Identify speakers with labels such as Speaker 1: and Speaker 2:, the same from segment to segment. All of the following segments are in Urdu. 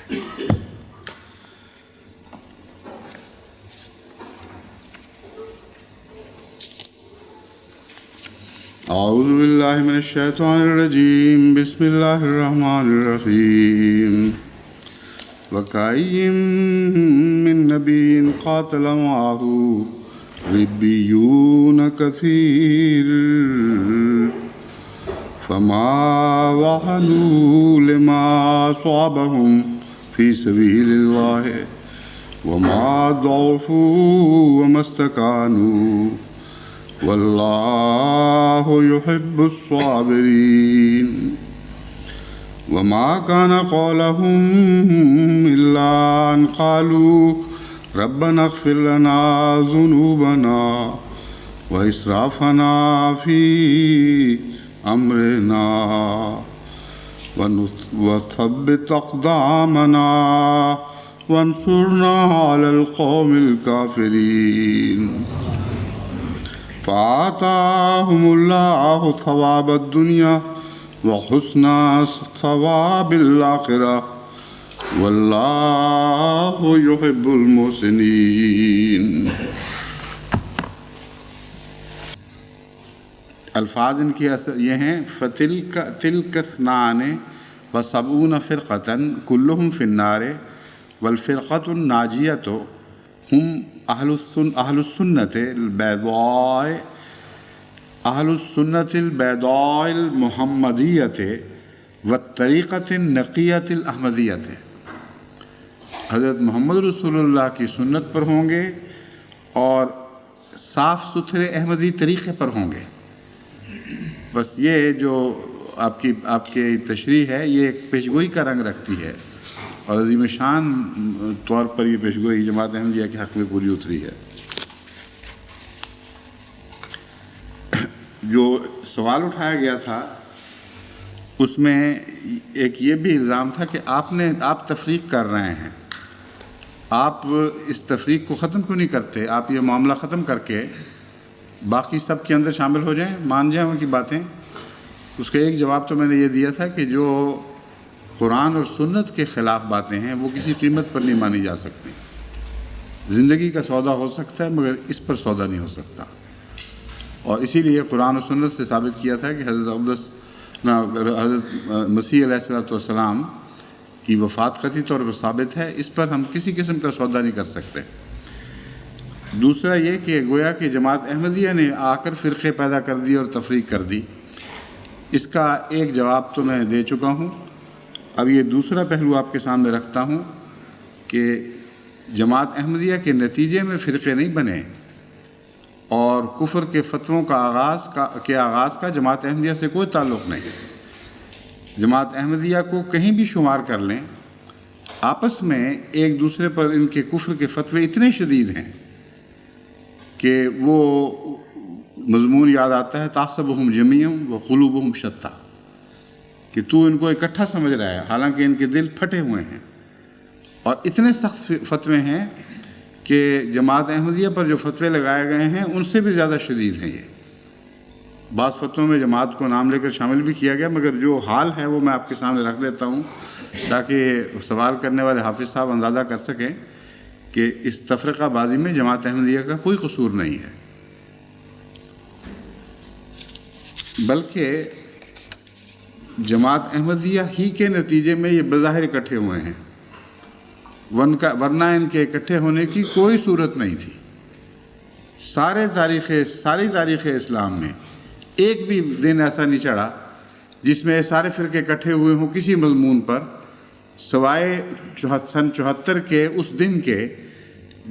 Speaker 1: اعوذ باللہ من الشیطان الرجیم بسم اللہ الرحمن الرحیم وَكَأَيٍّ مِّن نَّبِيٍّ قَاتَلَ مَعَهُ رِبِّيُّونَ كَثِيرٌ فَمَا وَهَنُوا لِمَا أَصَابَهُمْ فِي سَبِيلِ اللَّهِ وَمَا ضَعُفُوا وَمَا اسْتَكَانُوا وَاللَّهُ يُحِبُّ الصَّابِرِينَ وَمَا كَانَ قَوْلَهُمْ إِلَّا أَنْ قَالُوا رَبَّنَا اغْفِرْ لَنَا ذُنُوبَنَا وَإِسْرَافَنَا فِي أَمْرِنَا وَثَبِّتْ أَقْدَامَنَا وَانصُرْنَا عَلَى الْقَوْمِ الْكَافِرِينَ فَآتَاهُمُ اللَّهُ ثَوَابَ الدُّنْيَا وَحُسْنَ ثَوَابِ الْآخِرَةِ وَاللَّهُ يُحِبُّ الْمُحْسِنِينَ۔ الفاظ ان کی یہ ہیں فَتِلْكَ اثْنَانِ وَسَبْعُونَ فِرْقَةً كُلُّهُمْ فِي النَّارِ وَالْفِرْقَةُ النَّاجِيَةُ هُمْ أهل السنة البيضاء المحمدية والطريقة النقية الأحمدية، حضرت محمد رسول اللہ کی سنت پر ہوں گے اور صاف ستھرے احمدی طریقے پر ہوں گے۔ بس یہ جو آپ کی تشریح ہے یہ ایک پیشگوئی کا رنگ رکھتی ہے، اور عظیم شان طور پر یہ پیشگوئی جماعت احمدیہ کے حق میں پوری اتری ہے۔ جو سوال اٹھایا گیا تھا اس میں ایک یہ بھی الزام تھا کہ آپ تفریق کر رہے ہیں، آپ اس تفریق کو ختم کیوں نہیں کرتے؟ آپ یہ معاملہ ختم کر کے باقی سب کے اندر شامل ہو جائیں، مان جائیں ان کی باتیں۔ اس کا ایک جواب تو میں نے یہ دیا تھا کہ جو قرآن اور سنت کے خلاف باتیں ہیں وہ کسی قیمت پر نہیں مانی جا سکتی۔ زندگی کا سودا ہو سکتا ہے مگر اس پر سودا نہیں ہو سکتا، اور اسی لیے قرآن و سنت سے ثابت کیا تھا کہ حضرت مسیح علیہ السلام کی وفات قطعی طور پر ثابت ہے، اس پر ہم کسی قسم کا سودا نہیں کر سکتے۔ دوسرا یہ کہ گویا کہ جماعت احمدیہ نے آ کر فرقے پیدا کر دی اور تفریق کر دی، اس کا ایک جواب تو میں دے چکا ہوں۔ اب یہ دوسرا پہلو آپ کے سامنے رکھتا ہوں کہ جماعت احمدیہ کے نتیجے میں فرقے نہیں بنے، اور کفر کے فتووں کا آغاز کا جماعت احمدیہ سے کوئی تعلق نہیں۔ جماعت احمدیہ کو کہیں بھی شمار کر لیں، آپس میں ایک دوسرے پر ان کے کفر کے فتوے اتنے شدید ہیں کہ وہ مضمون یاد آتا ہے تحسبهم جميعا وقلوبهم شتى، کہ تو ان کو اکٹھا سمجھ رہا ہے حالانکہ ان کے دل پھٹے ہوئے ہیں، اور اتنے سخت فتوے ہیں کہ جماعت احمدیہ پر جو فتوے لگائے گئے ہیں ان سے بھی زیادہ شدید ہیں۔ یہ بعض فتووں میں جماعت کو نام لے کر شامل بھی کیا گیا، مگر جو حال ہے وہ میں آپ کے سامنے رکھ دیتا ہوں تاکہ سوال کرنے والے حافظ صاحب اندازہ کر سکیں کہ اس تفرقہ بازی میں جماعت احمدیہ کا کوئی قصور نہیں ہے، بلکہ جماعت احمدیہ ہی کے نتیجے میں یہ بظاہر اکٹھے ہوئے ہیں، ورنہ ان کے اکٹھے ہونے کی کوئی صورت نہیں تھی۔ ساری تاریخ اسلام میں ایک بھی دن ایسا نہیں چڑھا جس میں سارے فرقے اکٹھے ہوئے ہوں کسی مضمون پر، سوائے سن 74 کے اس دن کے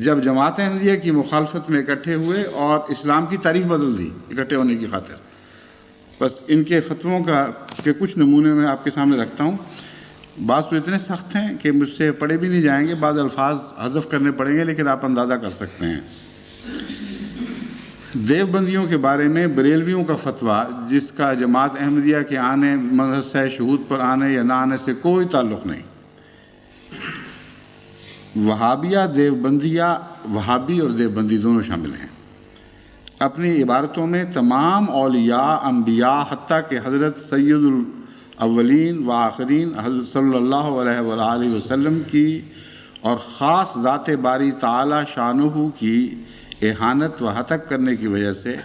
Speaker 1: جب جماعت احمدیہ کی مخالفت میں اکٹھے ہوئے اور اسلام کی تاریخ بدل دی اکٹھے ہونے کی خاطر۔ بس ان کے فتووں کے کچھ نمونے میں آپ کے سامنے رکھتا ہوں۔ بعض تو اتنے سخت ہیں کہ مجھ سے پڑھے بھی نہیں جائیں گے، بعض الفاظ حذف کرنے پڑیں گے، لیکن آپ اندازہ کر سکتے ہیں۔ دیوبندیوں کے بارے میں بریلویوں کا فتویٰ جس کا جماعت احمدیہ کے آنے مدرسہ شہود پر آنے یا نہ آنے سے کوئی تعلق نہیں۔ وہابی اور دیوبندی دونوں شامل ہیں۔ اپنی عبارتوں میں تمام اولیاء، انبیاء، حتیٰ کہ حضرت سید اولین و آخرین حضرت صلی اللہ علیہ وآلہ وسلم کی اور خاص ذات باری تعالی شانہ کی اہانت و ہتک کرنے کی وجہ سے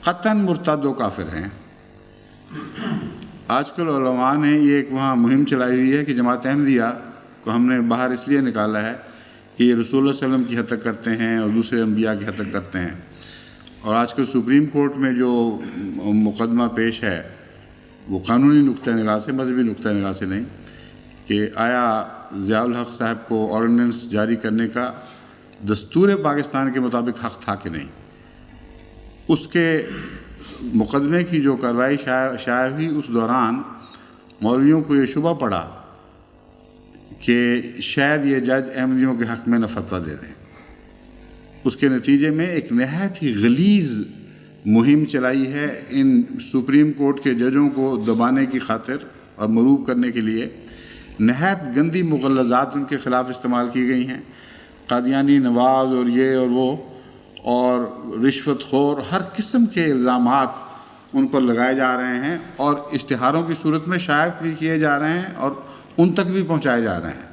Speaker 1: قطعاً مرتد و کافر ہیں۔ آج کل علماء نے یہ ایک وہاں مہم چلائی ہوئی ہے کہ جماعت احمدیہ کو ہم نے باہر اس لیے نکالا ہے کہ یہ رسول اللہ صلی اللہ علیہ وسلم کی ہتک کرتے ہیں اور دوسرے انبیاء کی ہتک کرتے ہیں۔ اور آج کل سپریم کورٹ میں جو مقدمہ پیش ہے وہ قانونی نقطۂ نگاہ سے، مذہبی نقطۂ نگاہ سے نہیں، کہ آیا ضیاء الحق صاحب کو آرڈیننس جاری کرنے کا دستور پاکستان کے مطابق حق تھا کہ نہیں۔ اس کے مقدمے کی جو کارروائی شائع ہوئی اس دوران مولویوں کو یہ شبہ پڑا کہ شاید یہ جج احمدیوں کے حق میں نہ فتویٰ دے دیں۔ اس کے نتیجے میں ایک نہایت ہی غلیظ مہم چلائی ہے ان سپریم کورٹ کے ججوں کو دبانے کی خاطر اور مروب کرنے کے لیے۔ نہایت گندی مغلظات ان کے خلاف استعمال کی گئی ہیں، قادیانی نواز اور یہ اور وہ، اور رشوت خور، ہر قسم کے الزامات ان پر لگائے جا رہے ہیں اور اشتہاروں کی صورت میں شائع بھی کیے جا رہے ہیں اور ان تک بھی پہنچائے جا رہے ہیں۔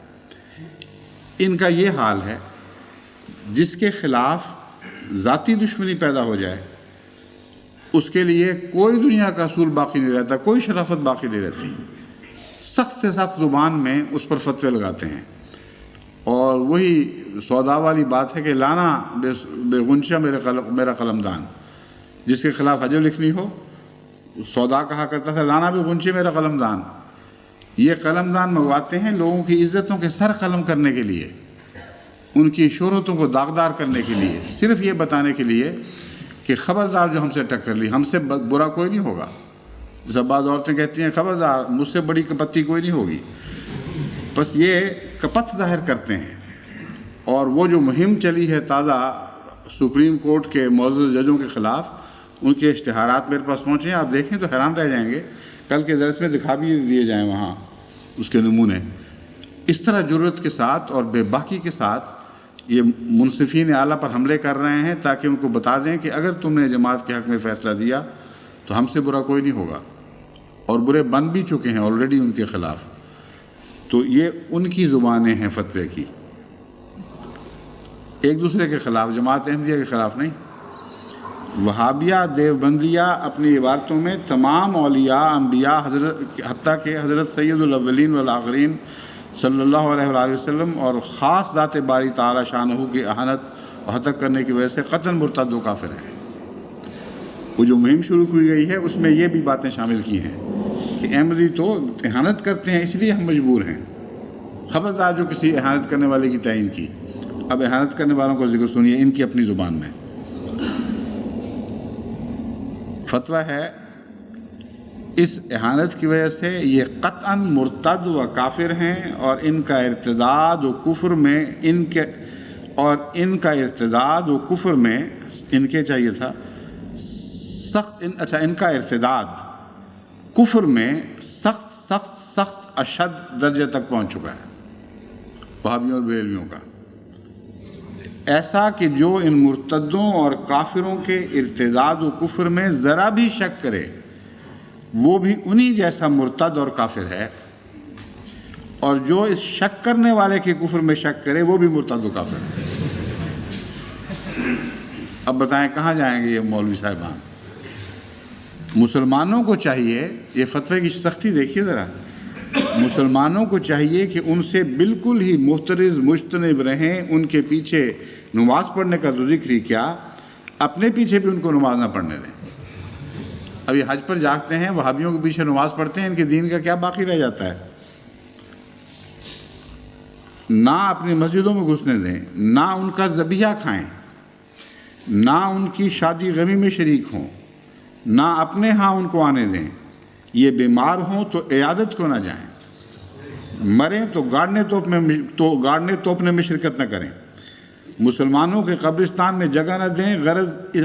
Speaker 1: ان کا یہ حال ہے، جس کے خلاف ذاتی دشمنی پیدا ہو جائے اس کے لیے کوئی دنیا کا اصول باقی نہیں رہتا، کوئی شرافت باقی نہیں رہتی، سخت سے سخت زبان میں اس پر فتوے لگاتے ہیں۔ اور وہی سودا والی بات ہے کہ لانا بے غنچہ میرا قلمدان، جس کے خلاف حجب لکھنی ہو، سودا کہا کرتا تھا لانا بے غنچہ میرا قلمدان۔ یہ قلمدان منگواتے ہیں لوگوں کی عزتوں کے سر قلم کرنے کے لیے، ان کی شہرتوں کو داغدار کرنے کے لیے، صرف یہ بتانے کے لیے کہ خبردار جو ہم سے ٹکر لی، ہم سے برا کوئی نہیں ہوگا۔ جیسا بعض عورتیں کہتی ہیں خبردار مجھ سے بڑی کپتی کوئی نہیں ہوگی، بس یہ کپت ظاہر کرتے ہیں۔ اور وہ جو مہم چلی ہے تازہ سپریم کورٹ کے معزز ججوں کے خلاف، ان کے اشتہارات میرے پاس پہنچے ہیں، آپ دیکھیں تو حیران رہ جائیں گے، کل کے درس میں دکھا بھی دیے جائیں وہاں اس کے نمونے۔ اس طرح جرت کے ساتھ اور بے باکی کے ساتھ یہ منصفین اعلیٰ پر حملے کر رہے ہیں تاکہ ان کو بتا دیں کہ اگر تم نے جماعت کے حق میں فیصلہ دیا تو ہم سے برا کوئی نہیں ہوگا، اور برے بن بھی چکے ہیں آلریڈی ان کے خلاف۔ تو یہ ان کی زبانیں ہیں فتوے کی، ایک دوسرے کے خلاف، جماعت احمدیہ کے خلاف نہیں۔ وہابیہ دیوبندیہ اپنی عبارتوں میں تمام اولیاء، انبیاء، حتیٰ کہ حضرت سید الاولین والآخرین صلی اللہ علیہ وآلہ وسلم اور خاص ذات باری تعالی شانہ کی اہانت و ہتک کرنے کی وجہ سے قطعاً مرتد و کافر ہیں۔ وہ جو مہم شروع کی گئی ہے اس میں یہ بھی باتیں شامل کی ہیں کہ احمدی تو اہانت کرتے ہیں اس لیے ہم مجبور ہیں، خبردار جو کسی اہانت کرنے والے کی تعین کی۔ اب اہانت کرنے والوں کو ذکر سنیے ان کی اپنی زبان میں۔ فتویٰ ہے اس اہانت کی وجہ سے یہ قطعاً مرتد و کافر ہیں، اور ان کا ارتداد و کفر میں ان کے چاہیے تھا ان کا ارتداد کفر میں سخت اشد درجے تک پہنچ چکا ہے وہابیوں اور بریلویوں کا، ایسا کہ جو ان مرتدوں اور کافروں کے ارتداد و کفر میں ذرا بھی شک کرے وہ بھی انہی جیسا مرتد اور کافر ہے، اور جو اس شک کرنے والے کے کفر میں شک کرے وہ بھی مرتد و کافر ہے۔ اب بتائیں کہاں جائیں گے یہ مولوی صاحبان؟ مسلمانوں کو چاہیے، یہ فتوے کی سختی دیکھیے ذرا، مسلمانوں کو چاہیے کہ ان سے بالکل ہی محترز مجتنب رہیں، ان کے پیچھے نماز پڑھنے کا تو ذکر ہی کیا، اپنے پیچھے بھی ان کو نماز نہ پڑھنے دیں۔ ابھی حج پر جاتے ہیں، وہابیوں کے پیچھے نماز پڑھتے ہیں، ان کے دین کا کیا باقی رہ جاتا ہے؟ نہ اپنی مسجدوں میں گھسنے دیں، نہ ان کا ذبیحہ کھائیں، نہ ان کی شادی غمی میں شریک ہوں، نہ اپنے ہاں ان کو آنے دیں۔ یہ بیمار ہوں تو عیادت کو نہ جائیں، مریں تو گاڑنے توپنے میں شرکت نہ کریں، مسلمانوں کے قبرستان میں جگہ نہ دیں،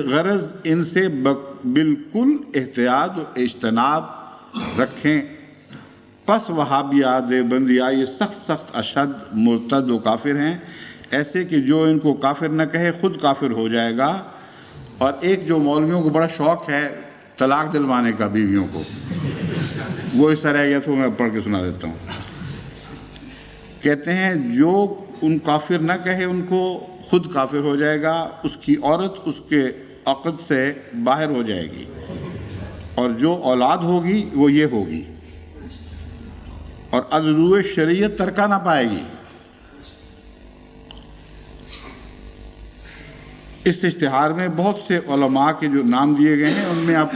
Speaker 1: غرض ان سے بالکل احتیاط و اجتناب رکھیں۔ پس وہابیہ دیوبندیہ یہ سخت اشد مرتد و کافر ہیں، ایسے کہ جو ان کو کافر نہ کہے خود کافر ہو جائے گا۔ اور ایک جو مولویوں کو بڑا شوق ہے طلاق دلوانے کا بیویوں کو، وہ حصہ رہ گیا تو میں پڑھ کے سنا دیتا ہوں. کہتے ہیں جو ان کافر نہ کہے ان کو خود کافر ہو جائے گا، اس کی عورت اس کے عقد سے باہر ہو جائے گی، اور جو اولاد ہوگی وہ یہ ہوگی، اور از روئے شریعت ترکہ نہ پائے گی. اس اشتہار میں بہت سے علماء کے جو نام دیے گئے ہیں، ان میں آپ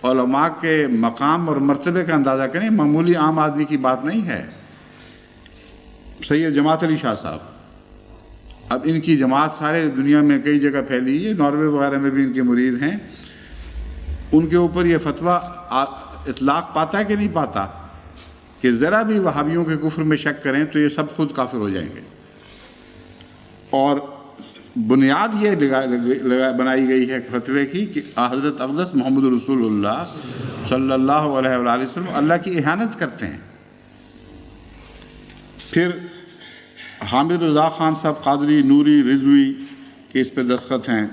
Speaker 1: علماء کے مقام اور مرتبے کا اندازہ کریں. معمولی عام آدمی کی بات نہیں ہے. سید جماعت علی شاہ صاحب، اب ان کی جماعت سارے دنیا میں کئی جگہ پھیلی ہے، ناروے وغیرہ میں بھی ان کے مرید ہیں. ان کے اوپر یہ فتویٰ اطلاق پاتا ہے کہ نہیں پاتا کہ ذرا بھی وہابیوں کے کفر میں شک کریں تو یہ سب خود کافر ہو جائیں گے. اور بنیاد یہ بنائی گئی ہے فتوے کی کہ حضرت اقدس محمد رسول اللہ صلی اللہ علیہ وآلہ وسلم اللہ کی اہانت کرتے ہیں. پھر حامد رضا خان صاحب قادری نوری رضوی کے اس پہ دستخط ہیں،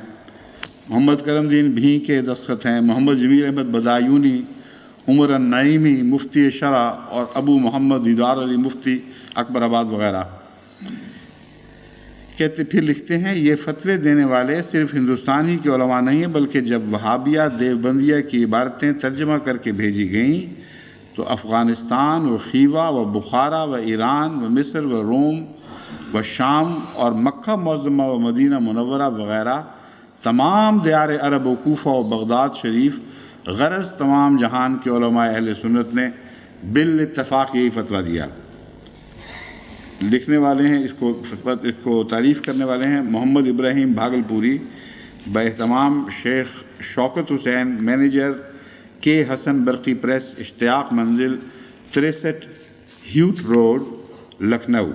Speaker 1: محمد کرم دین بھی کے دستخط ہیں، محمد جمیل احمد بدایونی، عمر النعیمی مفتی شرع، اور ابو محمد دیدار علی مفتی اکبر آباد وغیرہ. کہتے پھر لکھتے ہیں یہ فتوے دینے والے صرف ہندوستان ہی کے علماء نہیں ہیں، بلکہ جب وہابیہ دیوبندیہ کی عبارتیں ترجمہ کر کے بھیجی گئیں تو افغانستان و خیوہ و بخارا و ایران و مصر و روم و شام اور مکہ معظمہ و مدینہ منورہ وغیرہ تمام دیار عرب و کوفہ و بغداد شریف، غرض تمام جہان کے علماء اہل سنت نے بالاتفاق یہی فتویٰ دیا. لکھنے والے ہیں اس کو تعریف کرنے والے ہیں محمد ابراہیم بھاگلپوری، باہتمام شیخ شوکت حسین، مینیجر کے حسن برقی پریس، اشتیاق منزل 63 ہیوٹ روڈ لکھنؤ.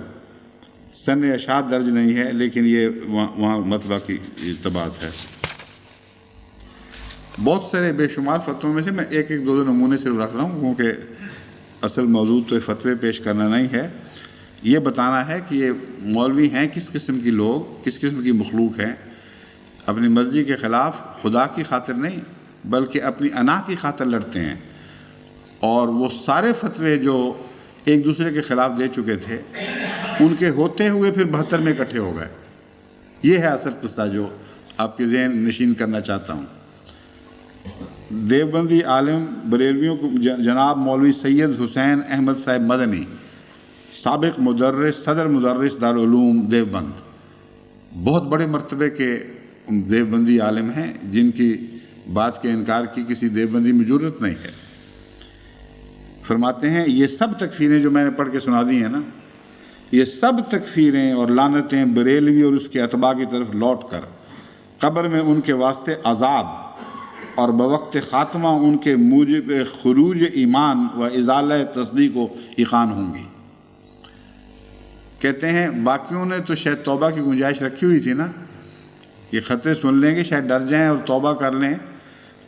Speaker 1: سن اشاعت درج نہیں ہے لیکن یہ وہاں مطبع کی اطباعت ہے. بہت سارے بے شمار فتووں میں سے میں ایک دو نمونے صرف رکھ رہا ہوں، کیونکہ اصل موضوع تو فتوے پیش کرنا نہیں ہے، یہ بتانا ہے کہ یہ مولوی ہیں کس قسم کی لوگ، کس قسم کی مخلوق ہیں. اپنی مرضی کے خلاف خدا کی خاطر نہیں بلکہ اپنی انا کی خاطر لڑتے ہیں، اور وہ سارے فتوے جو ایک دوسرے کے خلاف دے چکے تھے ان کے ہوتے ہوئے پھر 72 میں اکٹھے ہو گئے. یہ ہے اصل قصہ جو آپ کے ذہن نشین کرنا چاہتا ہوں. دیوبندی عالم بریلویوں کو جناب مولوی سید حسین احمد صاحب مدنی، سابق مدرس، صدر مدرس دارالعلوم دیوبند، بہت بڑے مرتبے کے دیوبندی عالم ہیں جن کی بات کے انکار کی کسی دیوبندی میں جرت نہیں ہے. فرماتے ہیں یہ سب تکفیریں جو میں نے پڑھ کے سنا دی ہیں نا، یہ سب تکفیریں اور لعنتیں بریلوی اور اس کے اتباع کی طرف لوٹ کر قبر میں ان کے واسطے عذاب اور بوقت خاتمہ ان کے موجب خروج ایمان و ازالہ تصدیق و ایقان ہوں گی. کہتے ہیں باقیوں نے تو شاید توبہ کی گنجائش رکھی ہوئی تھی نا، کہ خطے سن لیں گے شاید ڈر جائیں اور توبہ کر لیں.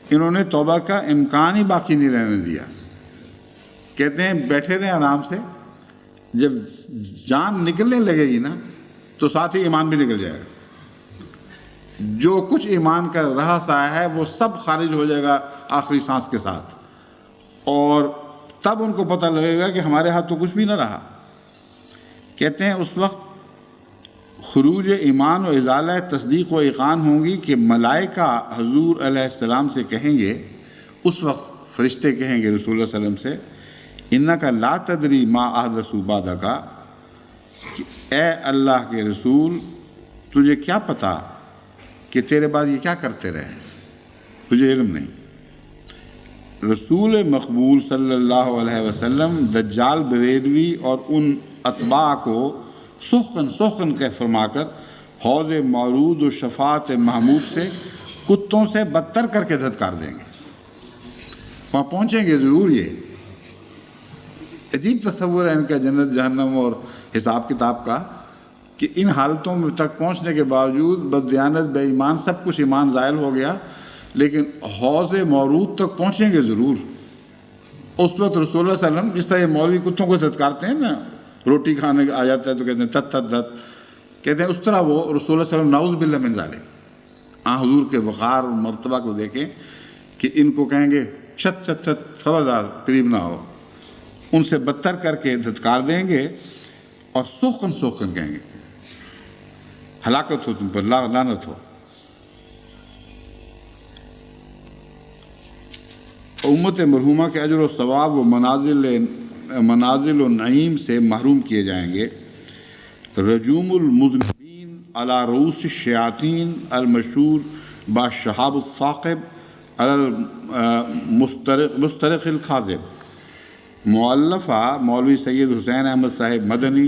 Speaker 1: انہوں نے توبہ کا امکان ہی باقی نہیں رہنے دیا. کہتے ہیں بیٹھے رہے آرام سے، جب جان نکلنے لگے گی نا تو ساتھ ہی ایمان بھی نکل جائے گا. جو کچھ ایمان کا رہا سایہ ہے وہ سب خارج ہو جائے گا آخری سانس کے ساتھ، اور تب ان کو پتہ لگے گا کہ ہمارے ہاتھ تو کچھ بھی نہ رہا. کہتے ہیں اس وقت خروج ایمان و ازالہ تصدیق و ایقان ہوں گی کہ ملائکہ حضور علیہ السلام سے کہیں گے، اس وقت فرشتے کہیں گے رسول اللہ صلی اللہ علیہ وسلم سے، انکا لا تدری ما احدثوا بعدک، کہ اے اللہ کے رسول تجھے کیا پتا کہ تیرے بعد یہ کیا کرتے رہے، تجھے علم نہیں. رسول مقبول صلی اللہ علیہ وسلم دجال بریلوی اور ان اتباع کو سخن کے فرما کر حوض مورود و شفاعت محمود سے کتوں سے بدتر کر کے دھتکار دیں گے. وہاں پہنچیں گے ضرور. یہ عجیب تصور ہے ان کا جنت جہنم اور حساب کتاب کا، کہ ان حالتوں میں تک پہنچنے کے باوجود بددیانت، بے ایمان، سب کچھ ایمان زائل ہو گیا، لیکن حوض مورود تک پہنچیں گے ضرور. اس وقت رسول اللہ صلی اللہ علیہ وسلم جس طرح یہ مولوی کتوں کو دھتکارتے ہیں نا، روٹی کھانے آ جاتا ہے تو کہتے ہیں تت تت دت، کہتے ہیں اس طرح وہ رسول اللہ صلی اللہ علیہ وسلم نعوذ باللہ من ذالک حضور کے وقار مرتبہ کو دیکھیں کہ ان کو کہیں گے چھت چھت چھت خبردار قریب نہ ہو. ان سے بدتر کر کے دھتکار دیں گے اور سوکن سوکن کہیں گے ہلاکت ہو تم پر، لعنت ہو۔ امت مرحومہ کے اجر و ثواب و منازل و نعیم سے محروم کیے جائیں گے۔ رجوم المذنبین علی رؤوس الشیاطین المشہور با شہاب الثاقب علی المسترق الکاذب، مؤلفہ مولوی سید حسین احمد صاحب مدنی،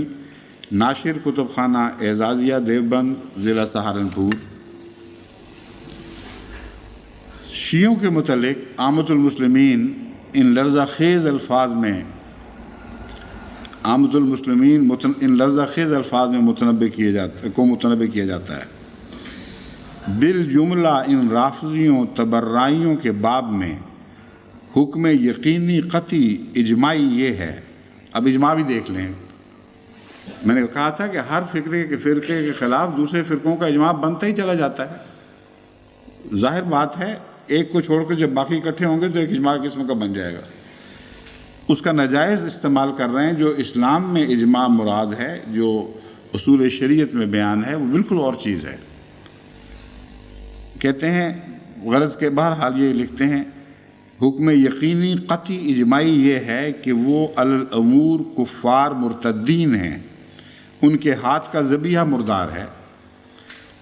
Speaker 1: ناشر کتب خانہ اعزازیہ دیوبند، ضلع سہارنپور۔ شیعوں کے متعلق عامة المسلمین ان لرزہ خیز الفاظ میں متنبع کیا جاتا ہے۔ بالجملہ ان رافضیوں تبرائیوں کے باب میں حکم یقینی قطعی اجماعی یہ ہے۔ اب اجماع بھی دیکھ لیں، میں نے کہا تھا کہ ہر فرقے کے خلاف دوسرے فرقوں کا اجماع بنتا ہی چلا جاتا ہے۔ ظاہر بات ہے ایک کو چھوڑ کر جب باقی اکٹھے ہوں گے تو ایک اجماع قسم کا بن جائے گا۔ اس کا ناجائز استعمال کر رہے ہیں۔ جو اسلام میں اجماع مراد ہے، جو اصول شریعت میں بیان ہے، وہ بالکل اور چیز ہے۔ کہتے ہیں غرض کے بہرحال یہ لکھتے ہیں حکم یقینی قطعی اجماعی یہ ہے کہ وہ علی الامور کفار مرتدین ہیں، ان کے ہاتھ کا ذبیحہ مردار ہے،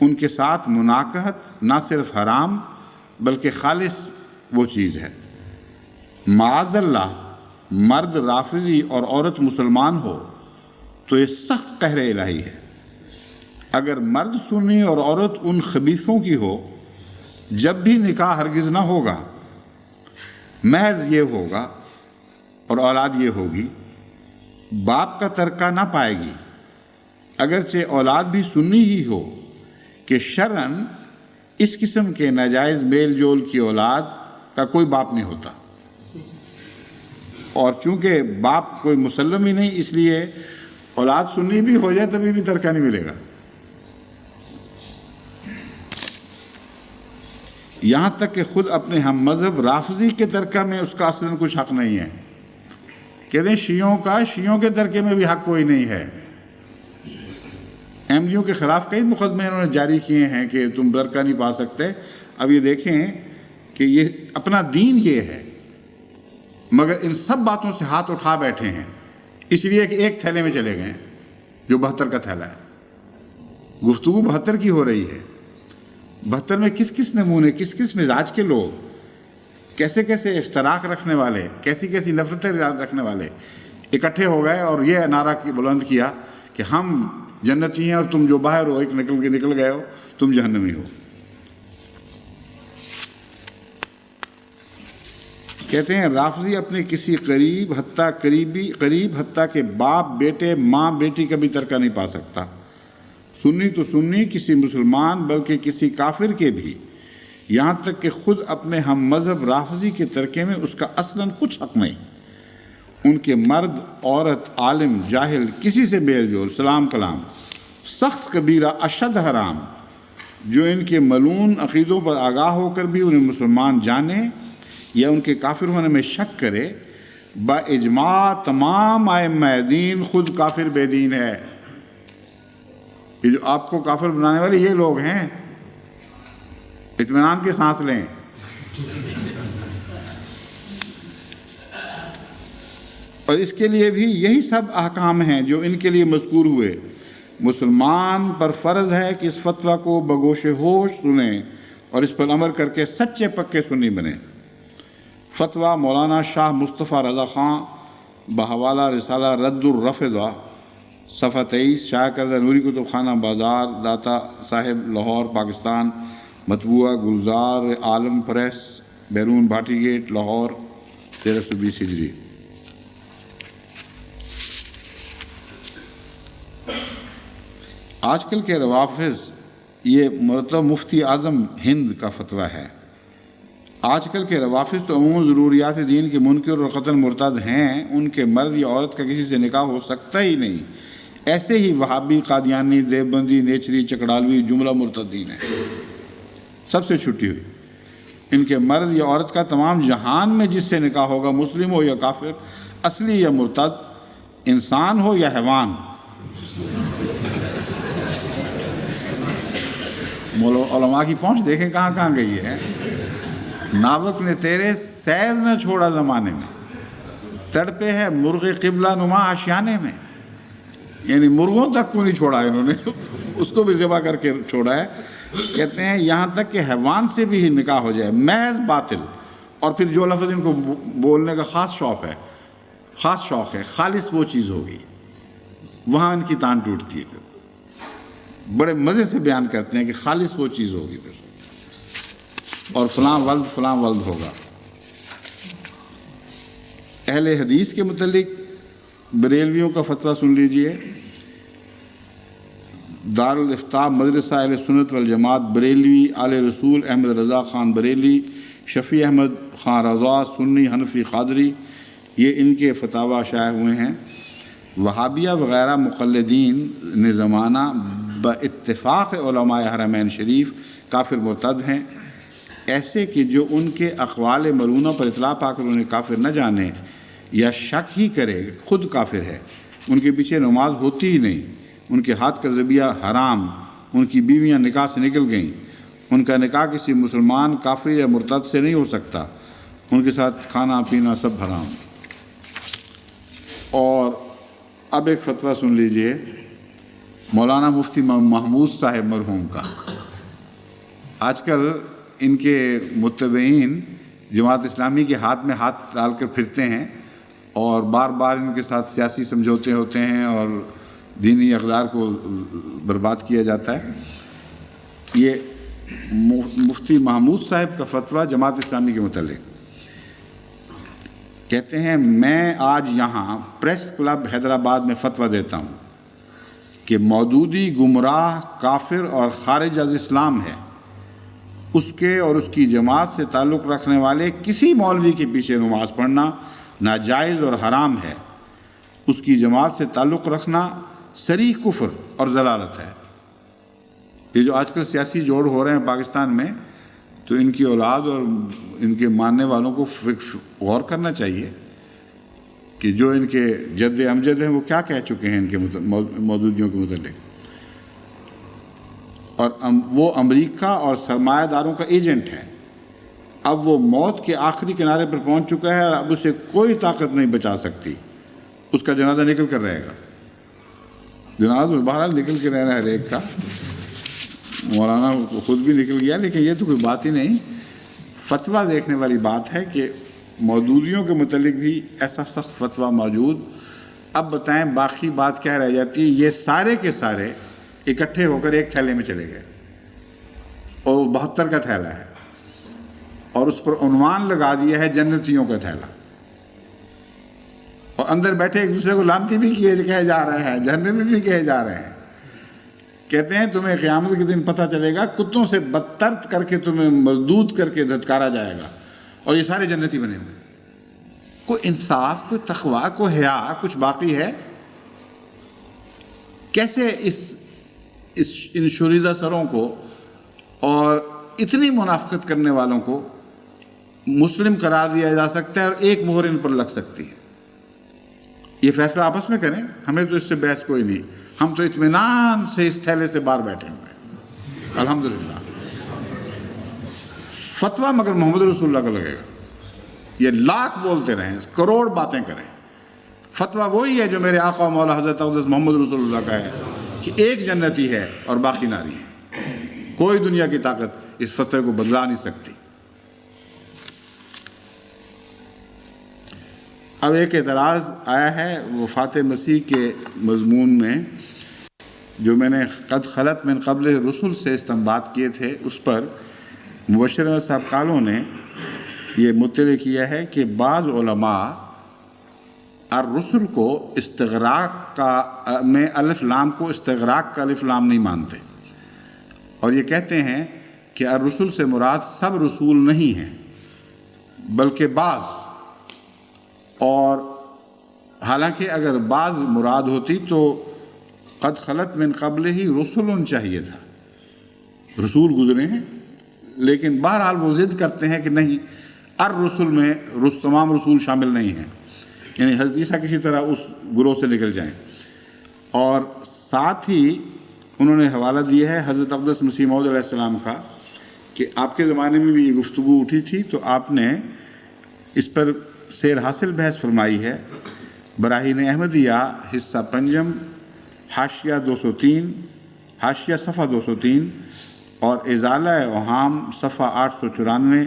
Speaker 1: ان کے ساتھ مناکحت نہ صرف حرام بلکہ خالص وہ چیز ہے۔ معاذ اللہ مرد رافضی اور عورت مسلمان ہو تو یہ سخت قہر الہی ہے۔ اگر مرد سنی اور عورت ان خبیثوں کی ہو، جب بھی نکاح ہرگز نہ ہوگا، محض یہ ہوگا اور اولاد یہ ہوگی، باپ کا ترکہ نہ پائے گی، اگرچہ اولاد بھی سنی ہی ہو، کہ شرعاً اس قسم کے ناجائز میل جول کی اولاد کا کوئی باپ نہیں ہوتا، اور چونکہ باپ کوئی مسلم ہی نہیں، اس لیے اولاد سنی بھی ہو جائے تبھی بھی ترکہ نہیں ملے گا۔ یہاں تک کہ خود اپنے ہم مذہب رافضی کے ترکہ میں اس کا اصلاً کچھ حق نہیں ہے۔ کہتے ہیں شیعوں کے ترکے میں بھی حق کوئی نہیں ہے۔ احمدیوں کے خلاف کئی مقدمے انہوں نے جاری کیے ہیں کہ تم ترکہ نہیں پا سکتے۔ اب یہ دیکھیں کہ یہ اپنا دین یہ ہے، مگر ان سب باتوں سے ہاتھ اٹھا بیٹھے ہیں، اس لیے کہ ایک تھیلے میں چلے گئے جو 72 کا تھیلا ہے۔ گفتگو 72 کی ہو رہی ہے۔ 72 میں کس کس نمونے، کس کس مزاج کے لوگ، کیسے کیسے اشتراک رکھنے والے، کیسی کیسی نفرتیں رکھنے والے اکٹھے ہو گئے اور یہ نعرہ بلند کیا کہ ہم جنتی ہیں اور تم جو باہر ہو، ایک نکل گئے ہو، تم جہنمی ہو۔ کہتے ہیں رافضی اپنے کسی قریب حتیٰ کہ باپ بیٹے، ماں بیٹی کا بھی ترکہ نہیں پا سکتا۔ سنی تو سنی، کسی مسلمان بلکہ کسی کافر کے بھی، یہاں تک کہ خود اپنے ہم مذہب رافضی کے ترکے میں اس کا اصلاً کچھ حق نہیں۔ ان کے مرد، عورت، عالم، جاہل، کسی سے میل جول، سلام کلام، سخت کبیرہ، اشد حرام، جو ان کے ملعون عقیدوں پر آگاہ ہو کر بھی انہیں مسلمان جانے یا ان کے کافر ہونے میں شک کرے، با اجماع تمام ائمہ دین خود کافر بے دین ہے۔ یہ جو آپ کو کافر بنانے والے یہ لوگ ہیں، اطمینان کی سانس لیں۔ اور اس کے لیے بھی یہی سب احکام ہیں جو ان کے لیے مذکور ہوئے۔ مسلمان پر فرض ہے کہ اس فتویٰ کو بگوش ہوش سنیں اور اس پر عمل کر کے سچے پکے سنی بنیں۔ فتویٰ مولانا شاہ مصطفیٰ رضا خان بحوالہ رسالہ رد الرفضہ، صفحہ 23، شائع کردہ نوری کتب خانہ بازار، داتا صاحب، لاہور، پاکستان، مطبوعہ گلزار عالم پریس، بیرون بھاٹی گیٹ، لاہور، 1320 ہجری۔ آج کل کے روافظ، یہ مرتبہ مفتی اعظم ہند کا فتویٰ ہے، آج کل کے روافظ تو عموماً ضروریات دین کے منکر اور قتل مرتد ہیں، ان کے مرد یا عورت کا کسی سے نکاح ہو سکتا ہی نہیں۔ ایسے ہی وہابی، قادیانی، دیوبندی، نیچری، چکڑالوی جملہ مرتدین ہیں، سب سے چھٹی ہوئی۔ ان کے مرد یا عورت کا تمام جہان میں جس سے نکاح ہوگا، مسلم ہو یا کافر، اصلی یا مرتد، انسان ہو یا حیوان۔ علماء کی پہنچ دیکھیں کہاں کہاں گئی ہے۔ ناوک نے تیرے سید نہ چھوڑا زمانے میں، تڑپے ہے مرغ قبلہ نما آشیانے میں۔ یعنی مرغوں تک کو نہیں چھوڑا انہوں نے، اس کو بھی ذبح کر کے چھوڑا ہے۔ کہتے ہیں یہاں تک کہ حیوان سے بھی نکاح ہو جائے، محض باطل۔ اور پھر جو لفظ ان کو بولنے کا خاص شوق ہے، خالص وہ چیز ہوگی، وہاں ان کی تان ٹوٹتی ہے۔ پھر بڑے مزے سے بیان کرتے ہیں کہ خالص وہ چیز ہوگی پھر، اور فلاں ولد ہوگا۔ اہل حدیث کے متعلق بریلویوں کا فتویٰ سن لیجئے۔ دارالافتاء مدرسہ اہل سنت والجماعت بریلوی، آل رسول احمد رضا خان بریلی، شفیع احمد خان رضا، سنی حنفی قادری، یہ ان کے فتاویٰ شائع ہوئے ہیں۔ وہابیہ وغیرہ مقلدین نے زمانہ باتفاق علماء حرمین شریف کافر مرتد ہیں، ایسے کہ جو ان کے اقوال ملونہ پر اطلاع پا کر انہیں کافر نہ جانے یا شک ہی کرے خود کافر ہے، ان کے پیچھے نماز ہوتی ہی نہیں، ان کے ہاتھ کا ذبیحہ حرام، ان کی بیویاں نکاح سے نکل گئیں، ان کا نکاح کسی مسلمان کافر یا مرتد سے نہیں ہو سکتا، ان کے ساتھ کھانا پینا سب حرام۔ اور اب ایک فتویٰ سن لیجئے مولانا مفتی محمود صاحب مرحوم کا۔ آج کل ان کے متبعین جماعت اسلامی کے ہاتھ میں ہاتھ ڈال کر پھرتے ہیں، اور بار بار ان کے ساتھ سیاسی سمجھوتے ہوتے ہیں اور دینی اقدار کو برباد کیا جاتا ہے۔ یہ مفتی محمود صاحب کا فتویٰ جماعت اسلامی کے متعلق کہتے ہیں، میں آج یہاں پریس کلب حیدرآباد میں فتویٰ دیتا ہوں کہ مودودی گمراہ، کافر اور خارج از اسلام ہے۔ اس کے اور اس کی جماعت سے تعلق رکھنے والے کسی مولوی کے پیچھے نماز پڑھنا ناجائز اور حرام ہے۔ اس کی جماعت سے تعلق رکھنا صریح کفر اور ضلالت ہے۔ یہ جو آج کل سیاسی جوڑ ہو رہے ہیں پاکستان میں، تو ان کی اولاد اور ان کے ماننے والوں کو غور کرنا چاہیے کہ جو ان کے جد امجد ہیں وہ کیا کہہ چکے ہیں ان کے مودودیوں کے متعلق۔ اور وہ امریکہ اور سرمایہ داروں کا ایجنٹ ہے۔ اب وہ موت کے آخری کنارے پر پہنچ چکا ہے اور اب اسے کوئی طاقت نہیں بچا سکتی۔ اس کا جنازہ نکل کر رہے گا، جنازہ بہرحال نکل کے رہنا ہے ہر ایک کا۔ مولانا خود بھی نکل گیا، لیکن یہ تو کوئی بات ہی نہیں۔ فتویٰ دیکھنے والی بات ہے کہ مودودیوں کے متعلق بھی ایسا سخت فتویٰ موجود۔ اب بتائیں باقی بات کیا رہ جاتی ہے؟ یہ سارے کے سارے اکٹھے ہو کر ایک تھیلے میں چلے گئے، اور 72 کا تھیلا ہے، اور اس پر عنوان لگا دیا ہے جنتیوں کا تھیلا، اور اندر بیٹھے ایک دوسرے کو لانتی بھی کہے جا رہے ہیں، جہنمی بھی کہے جا رہے ہیں۔ کہتے ہیں تمہیں قیامت کے دن پتہ چلے گا، کتوں سے بدتر کر کے تمہیں مردود کر کے دھتکارا جائے گا، اور یہ سارے جنتی بنے ہوئے۔ کوئی انصاف، کوئی تقویٰ، کوئی حیا کچھ باقی ہے؟ کیسے ان شوریدہ سروں کو اور اتنی منافقت کرنے والوں کو مسلم قرار دیا جا سکتا ہے اور ایک مہر ان پر لگ سکتی ہے؟ یہ فیصلہ آپس میں کریں، ہمیں تو اس سے بحث کوئی نہیں، ہم تو اطمینان سے اس تھیلے سے باہر بیٹھے ہوئے ہیں الحمدللہ۔ فتویٰ مگر محمد رسول اللہ کا لگے گا۔ یہ لاکھ بولتے رہیں، کروڑ باتیں کریں، فتویٰ وہی ہے جو میرے آقا و مولا حضرت اقدس محمد رسول اللہ کا ہے کہ ایک جنتی ہے اور باقی ناری ہے۔ کوئی دنیا کی طاقت اس فتوے کو بدلا نہیں سکتی۔ اب ایک اعتراض آیا ہے وفات مسیح کے مضمون میں، جو میں نے قد خلت من قبل رسل سے استنباط کیے تھے، اس پر مبشر احمد صاحب کالوں نے یہ مطلع کیا ہے کہ بعض علماء الرسل کو استغراق کا میں الف لام کو استغراق کا الف لام نہیں مانتے، اور یہ کہتے ہیں کہ الرسل سے مراد سب رسول نہیں ہیں بلکہ بعض، اور حالانکہ اگر بعض مراد ہوتی تو قد خلت من قبل ہی رسول چاہیے تھا، رسول گزرے ہیں، لیکن بہرحال وہ ضد کرتے ہیں کہ نہیں، الرسل میں تمام رسول شامل نہیں ہیں۔ یعنی حضرت عیسیٰ کسی طرح اس گروہ سے نکل جائیں۔ اور ساتھ ہی انہوں نے حوالہ دیا ہے حضرت اقدس مسیح موعود علیہ السلام کا کہ آپ کے زمانے میں بھی یہ گفتگو اٹھی تھی، تو آپ نے اس پر سیر حاصل بحث فرمائی ہے۔ براہین احمدیہ حصہ پنجم، حاشیہ 203، حاشیہ صفحہ 203 اور ازالہ اوہام صفحہ 894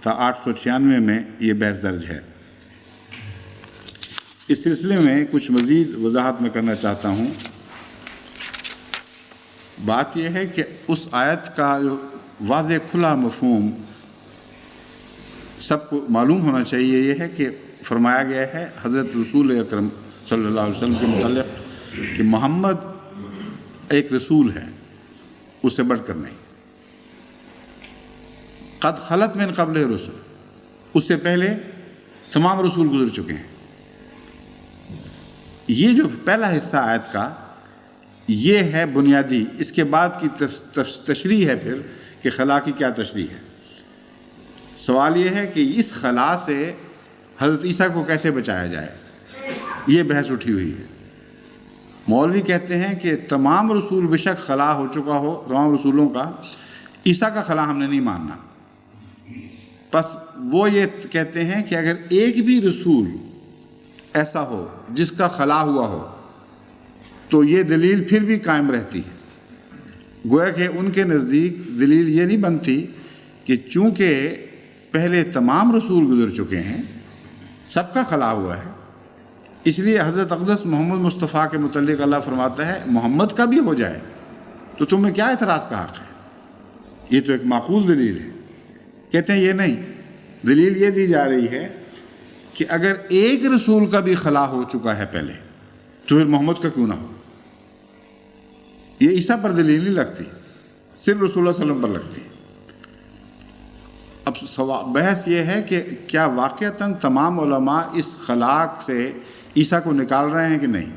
Speaker 1: تا 896 میں یہ بحث درج ہے۔ اس سلسلے میں کچھ مزید وضاحت میں کرنا چاہتا ہوں۔ بات یہ ہے کہ اس آیت کا جو واضح کھلا مفہوم سب کو معلوم ہونا چاہیے یہ ہے کہ فرمایا گیا ہے حضرت رسول اکرم صلی اللہ علیہ وسلم کے متعلق کہ محمد ایک رسول ہے، اس سے بڑھ کر نہیں۔ قد خلت من قبل رسول، اس سے پہلے تمام رسول گزر چکے ہیں۔ یہ جو پہلا حصہ آیت کا یہ ہے بنیادی، اس کے بعد کی تشریح ہے پھر کہ خلا کی کیا تشریح ہے۔ سوال یہ ہے کہ اس خلا سے حضرت عیسیٰ کو کیسے بچایا جائے، یہ بحث اٹھی ہوئی ہے۔ مولوی کہتے ہیں کہ تمام رسول بے شک خلا ہو چکا ہو، تمام رسولوں کا، عیسیٰ کا خلا ہم نے نہیں ماننا۔ بس وہ یہ کہتے ہیں کہ اگر ایک بھی رسول ایسا ہو جس کا خلا ہوا ہو تو یہ دلیل پھر بھی قائم رہتی ہے۔ گویا کہ ان کے نزدیک دلیل یہ نہیں بنتی کہ چونکہ پہلے تمام رسول گزر چکے ہیں، سب کا خلا ہوا ہے، اس لیے حضرت اقدس محمد مصطفیٰ کے متعلق اللہ فرماتا ہے محمد کا بھی ہو جائے تو تمہیں کیا اعتراض کا حق ہے۔ یہ تو ایک معقول دلیل ہے۔ کہتے ہیں یہ نہیں، دلیل یہ دی جا رہی ہے کہ اگر ایک رسول کا بھی خلا ہو چکا ہے پہلے تو پھر محمد کا کیوں نہ ہو۔ یہ عیسیٰ پر دلیل نہیں لگتی، صرف رسول اللہ علیہ وسلم پر لگتی ہے۔ اب بحث یہ ہے کہ کیا واقعتاً تمام علماء اس خلاق سے عیسیٰ کو نکال رہے ہیں کہ نہیں۔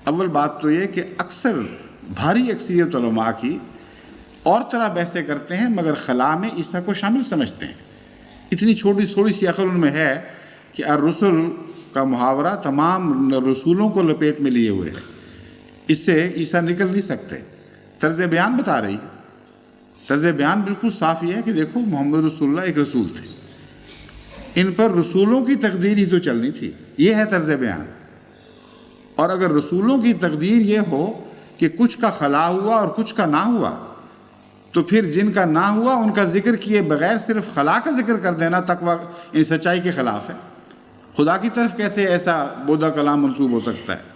Speaker 1: اول بات تو یہ کہ اکثر بھاری اکثریت علماء کی اور طرح بحثیں کرتے ہیں مگر خلا میں عیسیٰ کو شامل سمجھتے ہیں۔ اتنی تھوڑی سی عقل ان میں ہے کہ الرسل کا محاورہ تمام رسولوں کو لپیٹ میں لیے ہوئے ہے، اس سے عیسیٰ نکل نہیں سکتے۔ طرز بیان بتا رہی ہے، طرز بیان بالکل صاف یہ ہے کہ دیکھو محمد رسول اللہ ایک رسول تھے، ان پر رسولوں کی تقدیر ہی تو چلنی تھی، یہ ہے طرز بیان۔ اور اگر رسولوں کی تقدیر یہ ہو کہ کچھ کا خلا ہوا اور کچھ کا نہ ہوا تو پھر جن کا نہ ہوا ان کا ذکر کیے بغیر صرف خلا کا ذکر کر دینا تقویٰ ان سچائی کے خلاف ہے۔ خدا کی طرف کیسے ایسا بودھا کلام منسوب ہو سکتا ہے؟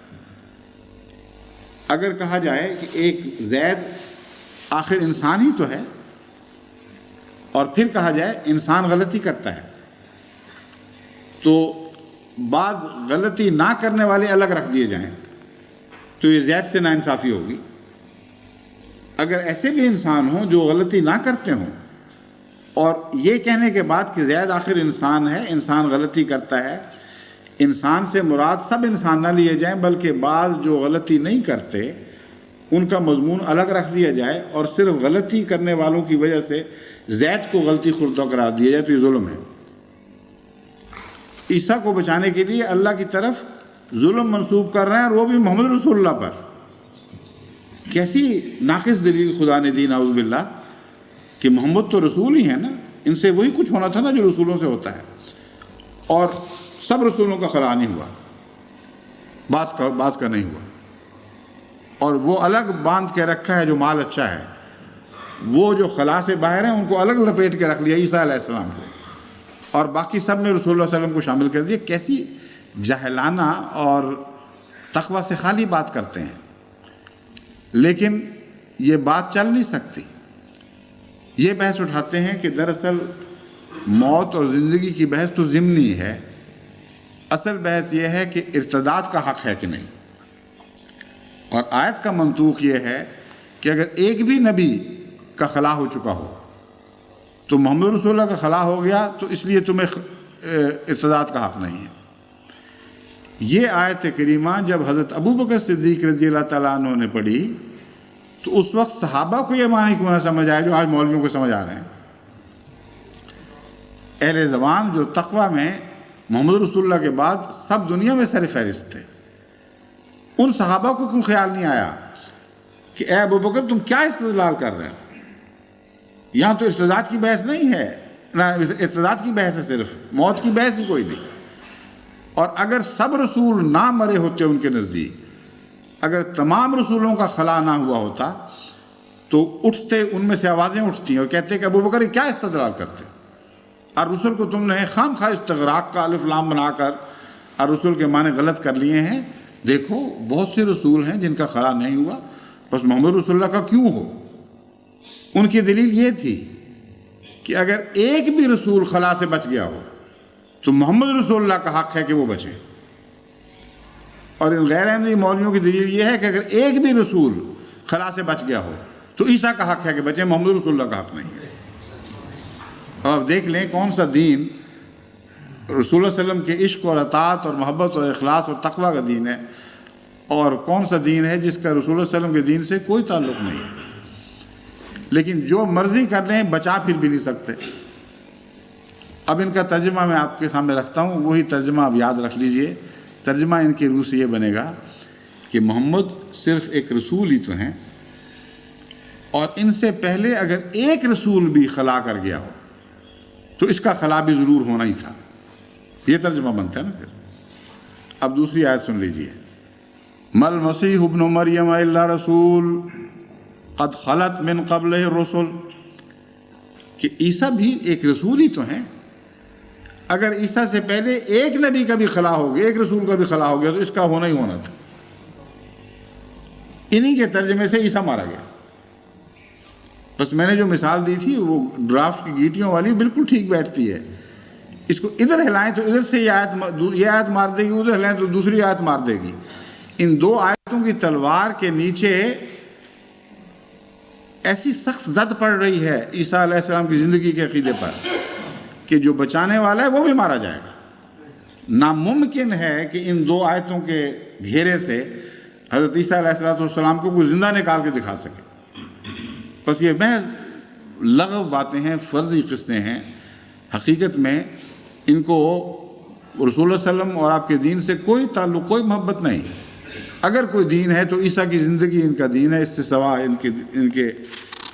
Speaker 1: اگر کہا جائے کہ ایک زید آخر انسان ہی تو ہے، اور پھر کہا جائے انسان غلطی کرتا ہے، تو بعض غلطی نہ کرنے والے الگ رکھ دیے جائیں تو یہ زید سے ناانصافی ہوگی۔ اگر ایسے بھی انسان ہوں جو غلطی نہ کرتے ہوں اور یہ کہنے کے بعد کہ زید آخر انسان ہے، انسان غلطی کرتا ہے، انسان سے مراد سب انسان نہ لیے جائیں بلکہ بعض جو غلطی نہیں کرتے ان کا مضمون الگ رکھ دیا جائے اور صرف غلطی کرنے والوں کی وجہ سے زید کو غلطی خوردہ قرار دیا جائے تو یہ ظلم ہے۔ عیسیٰ کو بچانے کے لیے اللہ کی طرف ظلم منسوب کر رہے ہیں اور وہ بھی محمد رسول اللہ پر۔ کیسی ناقص دلیل خدا نے دی نعوذ باللہ کہ محمد تو رسول ہی ہے نا، ان سے وہی کچھ ہونا تھا نا جو رسولوں سے ہوتا ہے، اور سب رسولوں کا خلا نہیں ہوا، بعض کا نہیں ہوا، اور وہ الگ باندھ کے رکھا ہے جو مال اچھا ہے، وہ جو خلا سے باہر ہیں ان کو الگ لپیٹ کے رکھ لیا عیسیٰ علیہ السلام کو، اور باقی سب نے رسول اللہ صلی اللہ علیہ وسلم کو شامل کر دیا۔ کیسی جاہلانہ اور تقویٰ سے خالی بات کرتے ہیں، لیکن یہ بات چل نہیں سکتی۔ یہ بحث اٹھاتے ہیں کہ دراصل موت اور زندگی کی بحث تو ضمنی ہے، اصل بحث یہ ہے کہ ارتداد کا حق ہے کہ نہیں، اور آیت کا منطوق یہ ہے کہ اگر ایک بھی نبی کا خلا ہو چکا ہو تو محمد رسول اللہ کا خلا ہو گیا تو اس لیے تمہیں ارتداد کا حق نہیں ہے۔ یہ آیت کریمہ جب حضرت ابو بکر صدیق رضی اللہ تعالیٰ عنہ نے پڑھی تو اس وقت صحابہ کو یہ معنی کیوں نہ سمجھ آئے جو آج مولویوں کو سمجھ آ رہے ہیں۔ اہل زبان جو تقویٰ میں محمد رسول اللہ کے بعد سب دنیا میں سر فہرست تھے. ان صحابہ کو کیوں خیال نہیں آیا کہ اے ابو بکر تم کیا استدلال کر رہے ہو؟ یہاں تو ارتداد کی بحث نہیں ہے، نہ ارتداد کی بحث ہے، صرف موت کی بحث ہی کوئی نہیں. اور اگر سب رسول نہ مرے ہوتے ان کے نزدیک، اگر تمام رسولوں کا خلا نہ ہوا ہوتا تو اٹھتے، ان میں سے آوازیں اٹھتی ہیں اور کہتے کہ ابو بکر کیا استدلال کرتے، اور رسول کو تم نے خام خواہ استغراق کا الف لام بنا کر اور رسول کے معنی غلط کر لیے ہیں. دیکھو بہت سے رسول ہیں جن کا خلا نہیں ہوا، بس محمد رسول اللہ کا کیوں ہو؟ ان کی دلیل یہ تھی کہ اگر ایک بھی رسول خلا سے بچ گیا ہو تو محمد رسول اللہ کا حق ہے کہ وہ بچے. اور ان غیر احمدی مولویوں کی دلیل یہ ہے کہ اگر ایک بھی رسول خلا سے بچ گیا ہو تو عیسیٰ کا حق ہے کہ بچے، محمد رسول اللہ کا حق نہیں ہے. اور اب دیکھ لیں کون سا دین رسول اللہ علیہ وسلم کے عشق اور اطاعت اور محبت اور اخلاص اور تقویٰ کا دین ہے، اور کون سا دین ہے جس کا رسول اللہ علیہ وسلم کے دین سے کوئی تعلق نہیں ہے. لیکن جو مرضی کر لیں بچا پھر بھی نہیں سکتے. اب ان کا ترجمہ میں آپ کے سامنے رکھتا ہوں، وہی ترجمہ آپ یاد رکھ لیجئے. ترجمہ ان کے روح سے یہ بنے گا کہ محمد صرف ایک رسول ہی تو ہیں، اور ان سے پہلے اگر ایک رسول بھی خلا کر گیا ہو تو اس کا خلا بھی ضرور ہونا ہی تھا. یہ ترجمہ بنتا ہے نا. پھر اب دوسری آیت سن لیجئے. مل مسیح ابن مریم الا رسول قد خلت من قبلہ الرسل، کہ عیسیٰ بھی ایک رسول ہی تو ہیں. اگر عیسیٰ سے پہلے ایک نبی کا بھی خلا ہو گیا، ایک رسول کا بھی خلا ہو گیا تو اس کا ہونا ہی ہونا تھا. انہی کے ترجمے سے عیسیٰ مارا گیا. بس میں نے جو مثال دی تھی وہ ڈرافٹ کی گیٹیوں والی بالکل ٹھیک بیٹھتی ہے. اس کو ادھر ہلائیں تو ادھر سے یہ آیت مار دے گی، ادھر ہلائیں تو دوسری آیت مار دے گی. ان دو آیتوں کی تلوار کے نیچے ایسی سخت زد پڑ رہی ہے عیسیٰ علیہ السلام کی زندگی کے عقیدے پر کہ جو بچانے والا ہے وہ بھی مارا جائے گا. ناممکن ہے کہ ان دو آیتوں کے گھیرے سے حضرت عیسیٰ علیہ السلام کو کوئی زندہ نکال کے دکھا سکے. بس یہ محض لغو باتیں ہیں، فرضی قصے ہیں. حقیقت میں ان کو رسول اللہ علیہ وسلم اور آپ کے دین سے کوئی تعلق، کوئی محبت نہیں. اگر کوئی دین ہے تو عیسیٰ کی زندگی ان کا دین ہے، اس سے سوا ان کے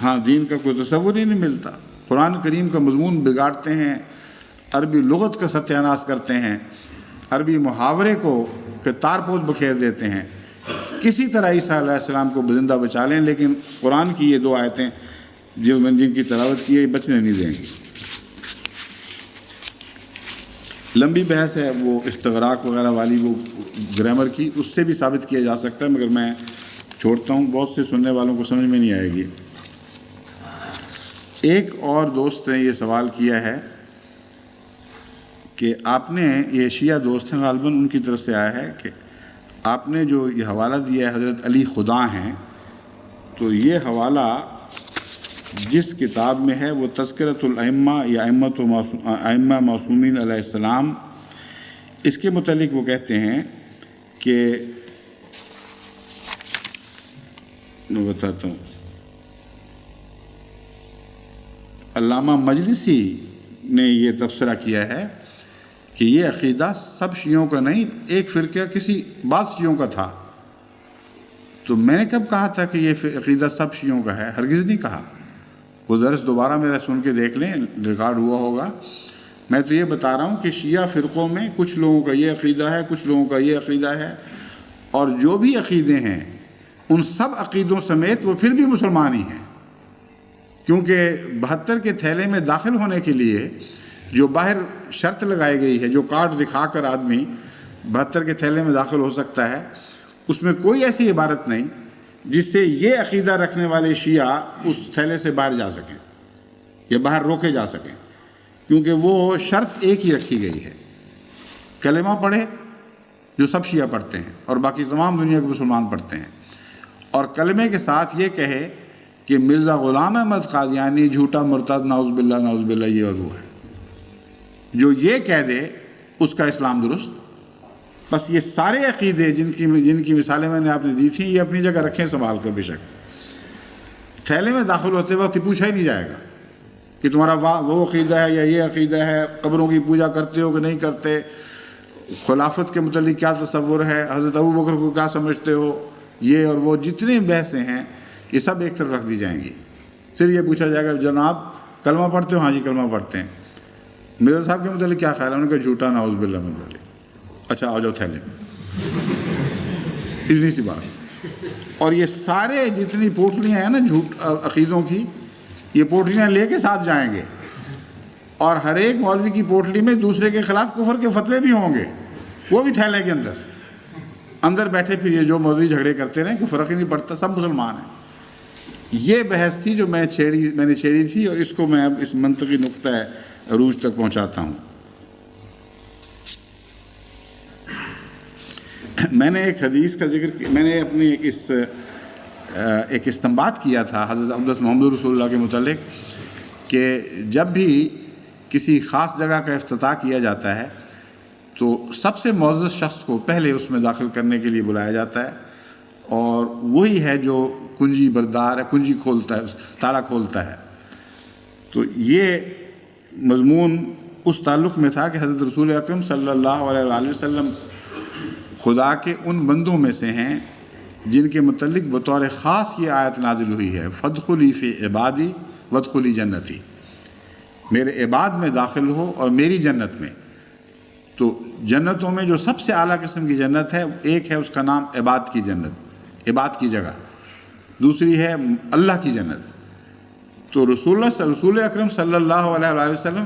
Speaker 1: ہاں دین کا کوئی تصور ہی نہیں ملتا. قرآن کریم کا مضمون بگاڑتے ہیں، عربی لغت کا ستیہ ناش کرتے ہیں، عربی محاورے کو کہ تار پوچ بکھیر دیتے ہیں. کسی طرح عیسیٰ علیہ السلام کو زندہ بچا لیں، لیکن قرآن کی یہ دو آیتیں جو میں جن کی تلاوت کی ہے بچنے نہیں دیں گی. لمبی بحث ہے وہ استغراق وغیرہ والی، وہ گرامر کی، اس سے بھی ثابت کیا جا سکتا ہے، مگر میں چھوڑتا ہوں، بہت سے سننے والوں کو سمجھ میں نہیں آئے گی. ایک اور دوست نے یہ سوال کیا ہے کہ آپ نے، یہ شیعہ دوست ہیں غالباً، ان کی طرف سے آیا ہے کہ آپ نے جو یہ حوالہ دیا ہے حضرت علی خدا ہیں، تو یہ حوالہ جس کتاب میں ہے وہ تذکرۃ الائمہ یا ائمہ معصومین علیہ السلام، اس کے متعلق وہ کہتے ہیں کہ، میں بتاتا ہوں، علامہ مجلسی نے یہ تبصرہ کیا ہے کہ یہ عقیدہ سب شیعوں کا نہیں، ایک فرقہ کسی بعض شیعوں کا تھا. تو میں نے کب کہا تھا کہ یہ عقیدہ سب شیعوں کا ہے؟ ہرگز نہیں کہا. وہ درس دوبارہ میرا سن کے دیکھ لیں، ریکارڈ ہوا ہوگا. میں تو یہ بتا رہا ہوں کہ شیعہ فرقوں میں کچھ لوگوں کا یہ عقیدہ ہے، کچھ لوگوں کا یہ عقیدہ ہے، اور جو بھی عقیدے ہیں ان سب عقیدوں سمیت وہ پھر بھی مسلمان ہی ہیں. کیونکہ 72 کے تھیلے میں داخل ہونے کے لیے جو باہر شرط لگائی گئی ہے، جو کارڈ دکھا کر آدمی 72 کے تھیلے میں داخل ہو سکتا ہے، اس میں کوئی ایسی عبارت نہیں جس سے یہ عقیدہ رکھنے والے شیعہ اس تھیلے سے باہر جا سکیں یا باہر روکے جا سکیں. کیونکہ وہ شرط ایک ہی رکھی گئی ہے، کلمہ پڑھے جو سب شیعہ پڑھتے ہیں اور باقی تمام دنیا کے مسلمان پڑھتے ہیں، اور کلمے کے ساتھ یہ کہے کہ مرزا غلام احمد قادیانی جھوٹا مرتد، نعوذ باللہ یہ اور وہ ہے. جو یہ کہہ دے اس کا اسلام درست. بس یہ سارے عقیدے جن کی مثالیں میں نے آپ نے دی تھیں، یہ اپنی جگہ رکھیں سنبھال کر. بے شک تھیلے میں داخل ہوتے وقت پوچھا ہی نہیں جائے گا کہ تمہارا وہ عقیدہ ہے یا یہ عقیدہ ہے، قبروں کی پوجا کرتے ہو کہ نہیں کرتے، خلافت کے متعلق کیا تصور ہے، حضرت ابوبکر کو کیا سمجھتے ہو، یہ اور وہ جتنے بحثیں ہیں یہ سب ایک طرف رکھ دی جائیں گی۔ پھر یہ پوچھا جائے گا جناب کلمہ پڑھتے ہو؟ ہاں جی کلمہ پڑھتے ہیں۔ مرزا صاحب کے متعلق کیا خیال ہے؟ انہوں نے کہا جھوٹا، نعوذ باللہ من ذالک۔ اچھا آ جاؤ تھیلے میں، اتنی سی بات۔ اور یہ سارے جتنی پوٹلیاں ہیں نا جھوٹ عقیدوں کی، یہ پوٹلیاں لے کے ساتھ جائیں گے، اور ہر ایک مولوی کی پوٹلی میں دوسرے کے خلاف کفر کے فتوے بھی ہوں گے، وہ بھی تھیلے کے اندر بیٹھے پھر یہ جو مرضی جھگڑے کرتے رہیں، کوئی فرق ہی نہیں پڑتا، سب مسلمان ہیں۔ یہ بحث تھی جو میں نے چھیڑی تھی، اور اس کو میں اب اس منطقی نقطہ عروج تک پہنچاتا ہوں۔ میں نے ایک حدیث کا ذکر، میں نے اپنی ایک استنباط کیا تھا حضرت اقدس محمد رسول اللہ کے متعلق کہ جب بھی کسی خاص جگہ کا افتتاح کیا جاتا ہے تو سب سے معزز شخص کو پہلے اس میں داخل کرنے کے لیے بلایا جاتا ہے، اور وہی ہے جو کنجی بردار ہے، کنجی کھولتا ہے، تالا کھولتا ہے۔ تو یہ مضمون اس تعلق میں تھا کہ حضرت رسول اکرم صلی اللہ علیہ وآلہ وسلم خدا کے ان بندوں میں سے ہیں جن کے متعلق بطور خاص یہ آیت نازل ہوئی ہے، فادخلی فی عبادی وادخلی جنتی، میرے عباد میں داخل ہو اور میری جنت میں۔ تو جنتوں میں جو سب سے اعلیٰ قسم کی جنت ہے، ایک ہے اس کا نام عباد کی جنت، عباد کی جگہ، دوسری ہے اللہ کی جنت۔ تو رسول اکرم صلی اللہ علیہ وآلہ وسلم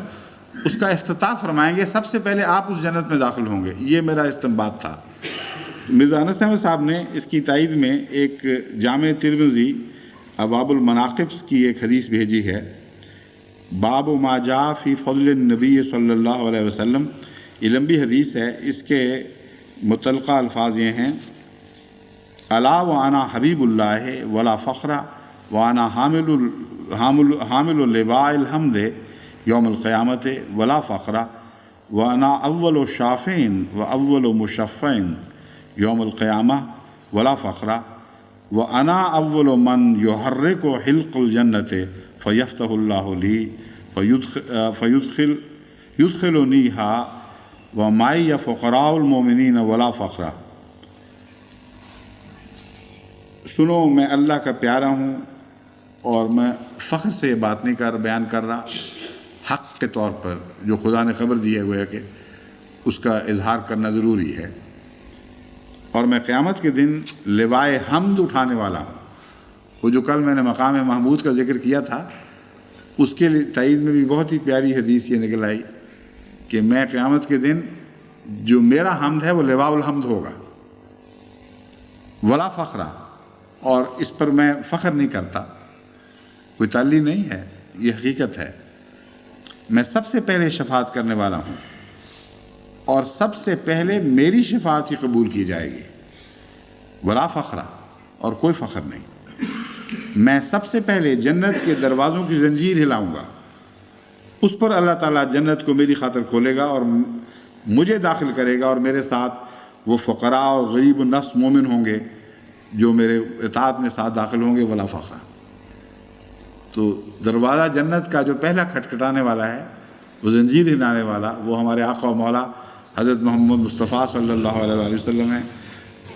Speaker 1: اس کا افتتاح فرمائیں گے، سب سے پہلے آپ اس جنت میں داخل ہوں گے۔ یہ میرا استنباط تھا۔ مرزا انس احمد صاحب نے اس کی تائید میں ایک جامع ترمذی ابواب المناقب کی ایک حدیث بھیجی ہے، باب ما جاء فی فضل النبی صلی اللہ علیہ وسلم۔ یہ لمبی حدیث ہے، اس کے متعلقہ الفاظ یہ ہیں: الا وانا حبیب اللہ ولا فخر وانا حامل لواء الحمد یوم القیامت ولا فخر وانا اول شافعین و اول مشفعین یوم القیامہ ولا فخر وانا اول من یحرک حلق الجنت فیفتح اللہ لی یدخلنیہا ومعی فقراء المؤمنین ولا فخر۔ سنو، میں اللہ کا پیارا ہوں، اور میں فخر سے یہ بات نہیں بیان کر رہا، حق کے طور پر جو خدا نے خبر دی ہے گویا کہ اس کا اظہار کرنا ضروری ہے، اور میں قیامت کے دن لوائے حمد اٹھانے والا ہوں۔ وہ جو کل میں نے مقام محمود کا ذکر کیا تھا، اس کے لیے تائید میں بھی بہت ہی پیاری حدیث یہ نکل آئی کہ میں قیامت کے دن جو میرا حمد ہے وہ لواء الحمد ہوگا، ولا فخرہ، اور اس پر میں فخر نہیں کرتا، کوئی تعلی نہیں ہے، یہ حقیقت ہے۔ میں سب سے پہلے شفاعت کرنے والا ہوں، اور سب سے پہلے میری شفاعت ہی قبول کی جائے گی، ولا فخرہ، اور کوئی فخر نہیں۔ میں سب سے پہلے جنت کے دروازوں کی زنجیر ہلاؤں گا، اس پر اللہ تعالیٰ جنت کو میری خاطر کھولے گا اور مجھے داخل کرے گا، اور میرے ساتھ وہ فقراء اور غریب النفس مومن ہوں گے جو میرے اطاعت میں ساتھ داخل ہوں گے، ولا فخرہ۔ تو دروازہ جنت کا جو پہلا کھٹکھٹانے والا ہے، وہ زنجیر ہلانے والا، وہ ہمارے آقا و مولا حضرت محمد مصطفیٰ صلی اللہ علیہ وآلہ وسلم ہے،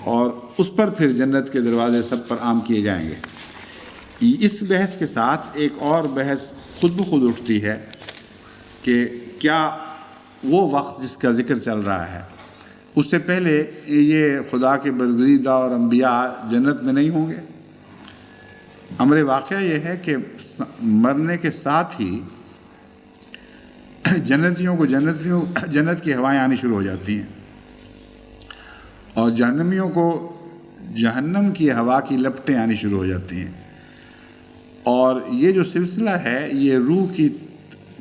Speaker 1: اور اس پر پھر جنت کے دروازے سب پر عام کیے جائیں گے۔ اس بحث کے ساتھ ایک اور بحث خود بخود اٹھتی ہے کہ کیا وہ وقت جس کا ذکر چل رہا ہے، اس سے پہلے یہ خدا کے برگزیدہ اور انبیاء جنت میں نہیں ہوں گے؟ امر واقعہ یہ ہے کہ مرنے کے ساتھ ہی جنتیوں کو جنت کی ہوائیں آنی شروع ہو جاتی ہیں، اور جہنمیوں کو جہنم کی ہوا کی لپٹیں آنی شروع ہو جاتی ہیں، اور یہ جو سلسلہ ہے یہ روح کی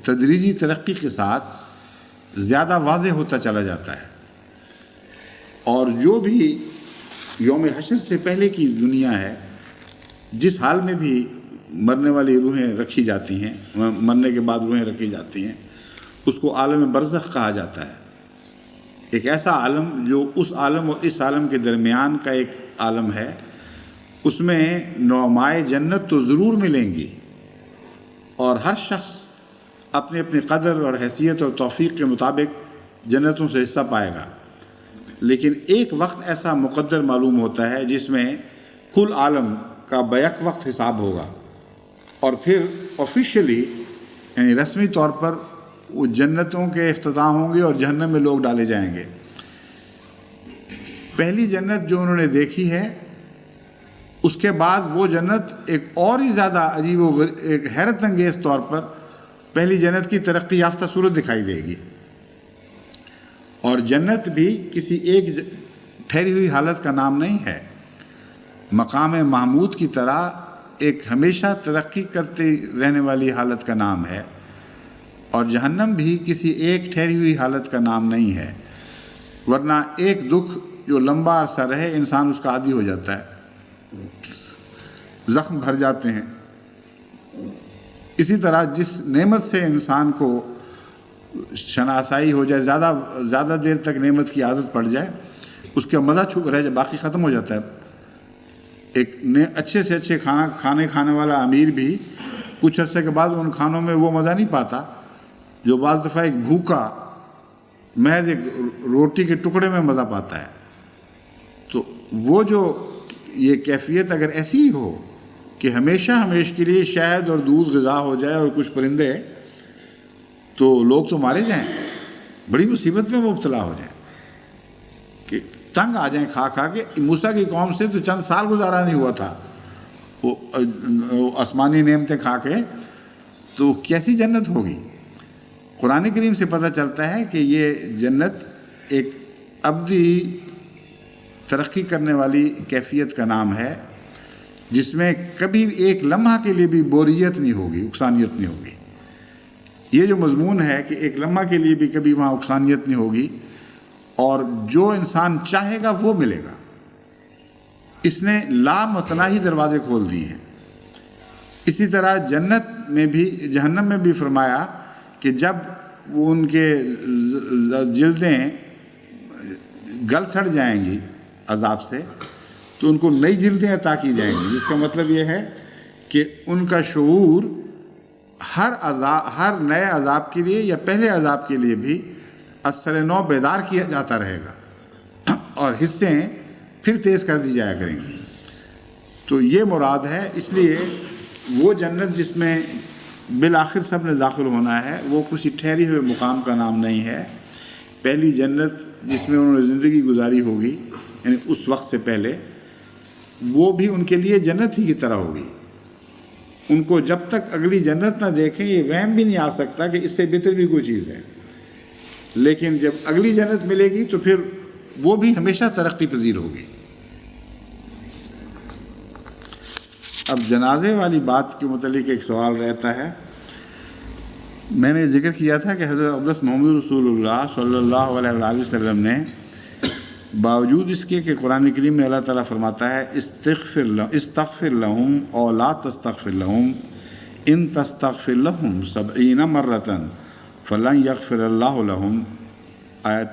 Speaker 1: تدریجی ترقی کے ساتھ زیادہ واضح ہوتا چلا جاتا ہے، اور جو بھی یوم حشر سے پہلے کی دنیا ہے، جس حال میں بھی مرنے والی روحیں رکھی جاتی ہیں، مرنے کے بعد روحیں رکھی جاتی ہیں، اس کو عالم برزخ کہا جاتا ہے۔ ایک ایسا عالم جو اس عالم اور اس عالم کے درمیان کا ایک عالم ہے، اس میں نعمائے جنت تو ضرور ملیں گی، اور ہر شخص اپنے اپنے قدر اور حیثیت اور توفیق کے مطابق جنتوں سے حصہ پائے گا، لیکن ایک وقت ایسا مقدر معلوم ہوتا ہے جس میں کل عالم کا بیک وقت حساب ہوگا، اور پھر آفیشیلی یعنی رسمی طور پر وہ جنتوں کے افتتاح ہوں گے اور جہنم میں لوگ ڈالے جائیں گے۔ پہلی جنت جو انہوں نے دیکھی ہے، اس کے بعد وہ جنت ایک اور ہی زیادہ عجیب و ایک حیرت انگیز طور پر پہلی جنت کی ترقی یافتہ صورت دکھائی دے گی، اور جنت بھی کسی ایک ٹھہری ہوئی حالت کا نام نہیں ہے، مقام محمود کی طرح ایک ہمیشہ ترقی کرتے رہنے والی حالت کا نام ہے، اور جہنم بھی کسی ایک ٹھہری ہوئی حالت کا نام نہیں ہے، ورنہ ایک دکھ جو لمبا عرصہ رہے انسان اس کا عادی ہو جاتا ہے، زخم بھر جاتے ہیں۔ اسی طرح جس نعمت سے انسان کو شناسائی ہو جائے، زیادہ دیر تک نعمت کی عادت پڑ جائے، اس کا مزہ چھپ رہ جائے، باقی ختم ہو جاتا ہے۔ ایک اچھے سے اچھے کھانے والا امیر بھی کچھ عرصے کے بعد ان کھانوں میں وہ مزہ نہیں پاتا جو بعض دفعہ ایک بھوکا محض ایک روٹی کے ٹکڑے میں مزہ پاتا ہے۔ تو وہ جو یہ کیفیت اگر ایسی ہی ہو کہ ہمیشہ کے لیے شہد اور دودھ غذا ہو جائے اور کچھ پرندے، تو لوگ تو مارے جائیں، بڑی مصیبت میں مبتلا ہو جائیں کہ تنگ آ جائیں کھا کے۔ موسیٰ کی قوم سے تو چند سال گزارا نہیں ہوا تھا وہ آسمانی نعمتیں کھا کے، تو کیسی جنت ہوگی۔ قرآن کریم سے پتہ چلتا ہے کہ یہ جنت ایک ابدی ترقی کرنے والی کیفیت کا نام ہے، جس میں کبھی ایک لمحہ کے لیے بھی بوریت نہیں ہوگی، اکسانیت نہیں ہوگی۔ یہ جو مضمون ہے کہ ایک لمحہ کے لیے بھی کبھی وہاں اکسانیت نہیں ہوگی، اور جو انسان چاہے گا وہ ملے گا۔ اس نے لامتناہی دروازے کھول دیے ہیں۔ اسی طرح جہنم میں بھی فرمایا کہ جب وہ ان کے جلدیں گل سڑ جائیں گی عذاب سے، تو ان کو نئی جلدیں عطا کی جائیں گی، جس کا مطلب یہ ہے کہ ان کا شعور ہر نئے عذاب کے لیے یا پہلے عذاب کے لیے بھی اثر نو بیدار کیا جاتا رہے گا، اور حصیں پھر تیز کر دی جایا کریں گی۔ تو یہ مراد ہے۔ اس لیے وہ جنت جس میں بالآخر سب نے داخل ہونا ہے، وہ کسی ٹھہری ہوئے مقام کا نام نہیں ہے۔ پہلی جنت جس میں انہوں نے زندگی گزاری ہوگی، یعنی اس وقت سے پہلے، وہ بھی ان کے لیے جنت ہی کی طرح ہوگی۔ ان کو جب تک اگلی جنت نہ دیکھیں یہ وہم بھی نہیں آ سکتا کہ اس سے بہتر بھی کوئی چیز ہے، لیکن جب اگلی جنت ملے گی تو پھر وہ بھی ہمیشہ ترقی پذیر ہوگی۔ اب جنازے والی بات کے متعلق ایک سوال رہتا ہے۔ میں نے ذکر کیا تھا کہ حضرت اقدس محمد رسول اللہ صلی اللہ علیہ وآلہ وسلم نے باوجود اس کے کہ قرآن کریم میں اللہ تعالیٰ فرماتا ہے استغفر لہم او لا تستغفر لہم ان تستغفر لہم 70 مرتن فلن یغفر اللہ لہم، آیت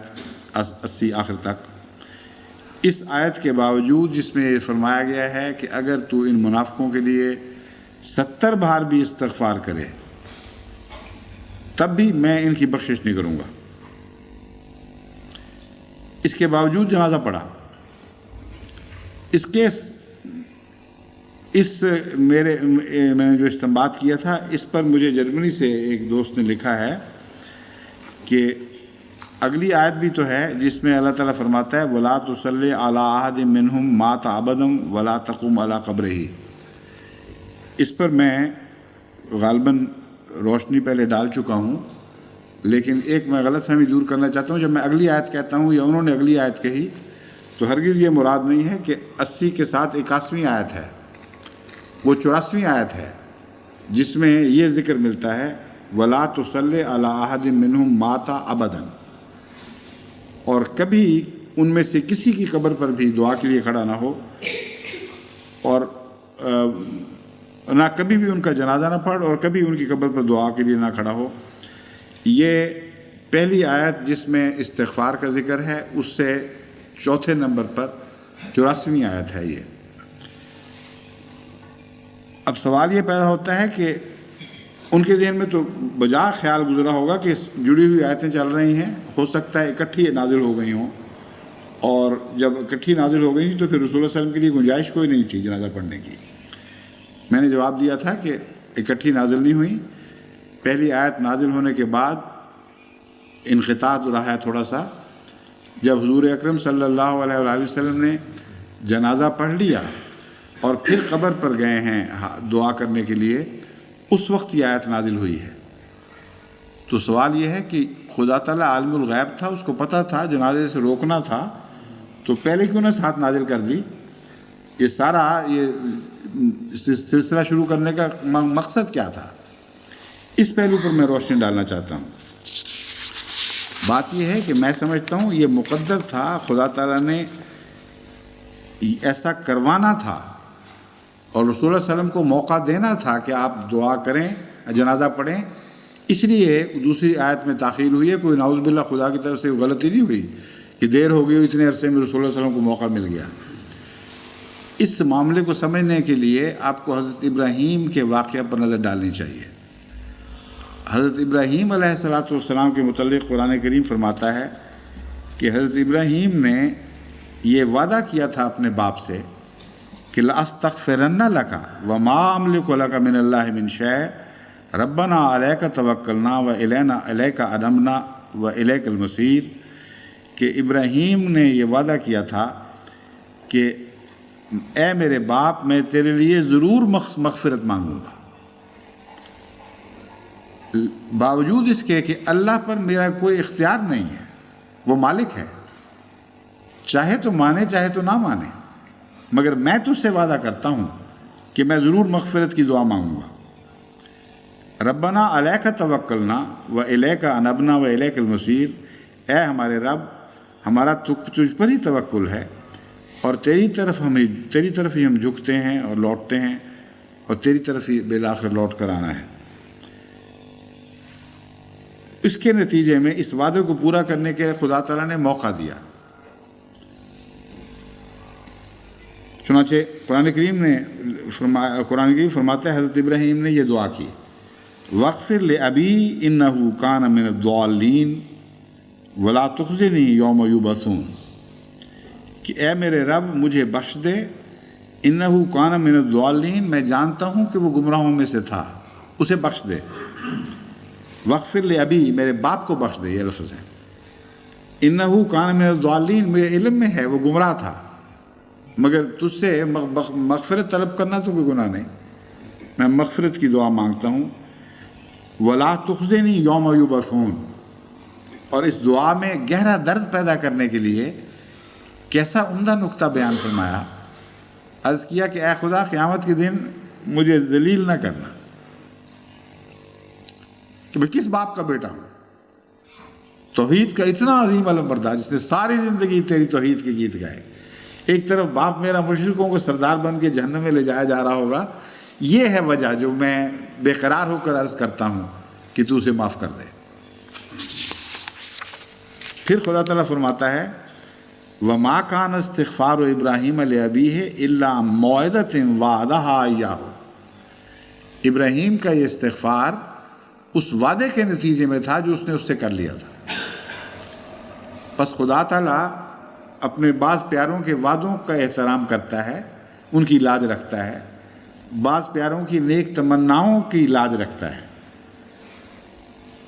Speaker 1: 80 آخر تک۔ اس آیت کے باوجود جس میں یہ فرمایا گیا ہے کہ اگر تو ان منافقوں کے لیے 70 بار بھی استغفار کرے تب بھی میں ان کی بخشش نہیں کروں گا، اس کے باوجود جنازہ پڑھا۔ میں نے جو استنباط کیا تھا، اس پر مجھے جرمنی سے ایک دوست نے لکھا ہے کہ اگلی آیت بھی تو ہے جس میں اللہ تعالیٰ فرماتا ہے وَلَا تُصَلِّ عَلَىٰ أَحَدٍ مِّنْهُمْ مَاتَ أَبَدًا وَلَا تَقُمْ عَلَىٰ قَبْرِهِ۔ اس پر میں غالباً روشنی پہلے ڈال چکا ہوں، لیکن ایک میں غلط فہمی دور کرنا چاہتا ہوں۔ جب میں اگلی آیت کہتا ہوں یا انہوں نے اگلی آیت کہی تو ہرگز یہ مراد نہیں ہے کہ 80 کے ساتھ 81ویں آیت ہے، وہ 84ویں آیت ہے جس میں یہ ذکر ملتا ہے وَلَا تُصَلِّ عَلَىٰ أَحَدٍ مِّنْهُمْ مَاتَ أَبَدًا، اور کبھی ان میں سے کسی کی قبر پر بھی دعا کے لیے کھڑا نہ ہو، اور نہ کبھی بھی ان کا جنازہ نہ پڑھ، اور کبھی ان کی قبر پر دعا کے لیے نہ کھڑا ہو۔ یہ پہلی آیت جس میں استغفار کا ذکر ہے، اس سے چوتھے نمبر پر 84ویں آیت ہے یہ۔ اب سوال یہ پیدا ہوتا ہے کہ ان کے ذہن میں تو بجا خیال گزرا ہوگا کہ جڑی ہوئی آیتیں چل رہی ہیں، ہو سکتا ہے اکٹھی نازل ہو گئی ہوں، اور جب اکٹھی نازل ہو گئی تو پھر رسول اللہ صلی اللہ علیہ وسلم کے لیے گنجائش کوئی نہیں تھی جنازہ پڑھنے کی۔ میں نے جواب دیا تھا کہ اکٹھی نازل نہیں ہوئی، پہلی آیت نازل ہونے کے بعد انقطاع رہا ہے تھوڑا سا، جب حضور اکرم صلی اللہ علیہ وآلہ وسلم نے جنازہ پڑھ لیا اور پھر قبر پر گئے ہیں دعا کرنے کے لیے، اس وقت یہ آیت نازل ہوئی ہے۔ تو سوال یہ ہے کہ خدا تعالیٰ عالم الغیب تھا، اس کو پتہ تھا جنازے سے روکنا تھا، تو پہلے کیوں نہ ساتھ نازل کر دی؟ یہ سارا یہ سلسلہ شروع کرنے کا مقصد کیا تھا؟ اس پہلو پر میں روشنی ڈالنا چاہتا ہوں۔ بات یہ ہے کہ میں سمجھتا ہوں یہ مقدر تھا، خدا تعالیٰ نے ایسا کروانا تھا، اور رسول اللہ علیہ وسلم کو موقع دینا تھا کہ آپ دعا کریں، جنازہ پڑھیں، اس لیے دوسری آیت میں تاخیر ہوئی ہے۔ کوئی نعوذ باللہ خدا کی طرف سے غلطی نہیں ہوئی کہ دیر ہو گئی، اتنے عرصے میں رسول اللہ علیہ وسلم کو موقع مل گیا۔ اس معاملے کو سمجھنے کے لیے آپ کو حضرت ابراہیم کے واقعہ پر نظر ڈالنی چاہیے۔ حضرت ابراہیم علیہ السلام کے متعلق قرآن کریم فرماتا ہے کہ حضرت ابراہیم نے یہ وعدہ کیا تھا اپنے باپ سے کہ لَأَسْتَغْفِرَنَّ لَكَ وَمَا أَمْلِكُ لَكَ مِنَ اللَّهِ مِنْ شَيْءٍ رَبَّنَا عَلَيْكَ تَوَكَّلْنَا وَإِلَيْكَ أَنَبْنَا وَإِلَيْكَ الْمَصِيرُ کہ ابراہیم نے یہ وعدہ کیا تھا کہ اے میرے باپ، میں تیرے لیے ضرور مغفرت مانگوں گا، باوجود اس کے کہ اللہ پر میرا کوئی اختیار نہیں ہے، وہ مالک ہے، چاہے تو مانے چاہے تو نہ مانے، مگر میں تجھ سے وعدہ کرتا ہوں کہ میں ضرور مغفرت کی دعا مانگوں گا۔ ربنا علیک توکلنا و الیک انبنا و الیک المصیر، اے ہمارے رب، ہمارا تجھ پر ہی توکل ہے اور تیری طرف ہی ہم جھکتے ہیں اور لوٹتے ہیں، اور تیری طرف ہی بالآخر لوٹ کر آنا ہے۔ اس کے نتیجے میں اس وعدے کو پورا کرنے کے خدا تعالیٰ نے موقع دیا۔ چنانچہ قرآن کریم فرماتا ہے حضرت ابراہیم نے یہ دعا کی، وَاغْفِرْ لِأَبِي إِنَّهُ كَانَ مِنَ الضَّالِّينَ وَلَا تُخْزِنِي يَوْمَ يُبْعَثُونَ کہ اے میرے رب مجھے بخش دے، إِنَّهُ كَانَ مِنَ الضَّالِّينَ میں جانتا ہوں کہ وہ گمراہوں میں سے تھا، اسے بخش دے۔ وَاغْفِرْ لِأَبِي میرے باپ کو بخش دے، یہ لفظ ہے۔ إِنَّهُ كَانَ مِنَ الضَّالِّينَ میرے علم میں ہے وہ گمراہ تھا، مگر تجھ سے مغفرت طلب کرنا تو کوئی گناہ نہیں، میں مغفرت کی دعا مانگتا ہوں۔ وَلَا تُخْزِنِي يَوْمَ يُبْعَثُونَ اور اس دعا میں گہرا درد پیدا کرنے کے لیے کیسا عمدہ نقطہ بیان فرمایا۔ عرض کیا کہ اے خدا قیامت کے دن مجھے ذلیل نہ کرنا، کہ میں کس باپ کا بیٹا ہوں، توحید کا اتنا عظیم علم بردار جس نے ساری زندگی تیری توحید کے گیت گائے، ایک طرف باپ میرا مشرکوں کو سردار بن کے جہنم میں لے جایا جا رہا ہوگا۔ یہ ہے وجہ جو میں بے قرار ہو کر عرض کرتا ہوں کہ تو اسے معاف کر دے۔ پھر خدا تعالیٰ فرماتا ہے وَمَا كَانَ اسْتِغْفَارُ إِبْرَاهِيمَ لِأَبِيهِ إِلَّا مَوْعِدَةٍ وَعَدَهَا إِيَّاهُ ابراہیم کا یہ استغفار اس وعدے کے نتیجے میں تھا جو اس نے اس سے کر لیا تھا۔ پس خدا تعالیٰ اپنے بعض پیاروں کے وعدوں کا احترام کرتا ہے، ان کی لاج رکھتا ہے، بعض پیاروں کی نیک تمناؤں کی لاج رکھتا ہے،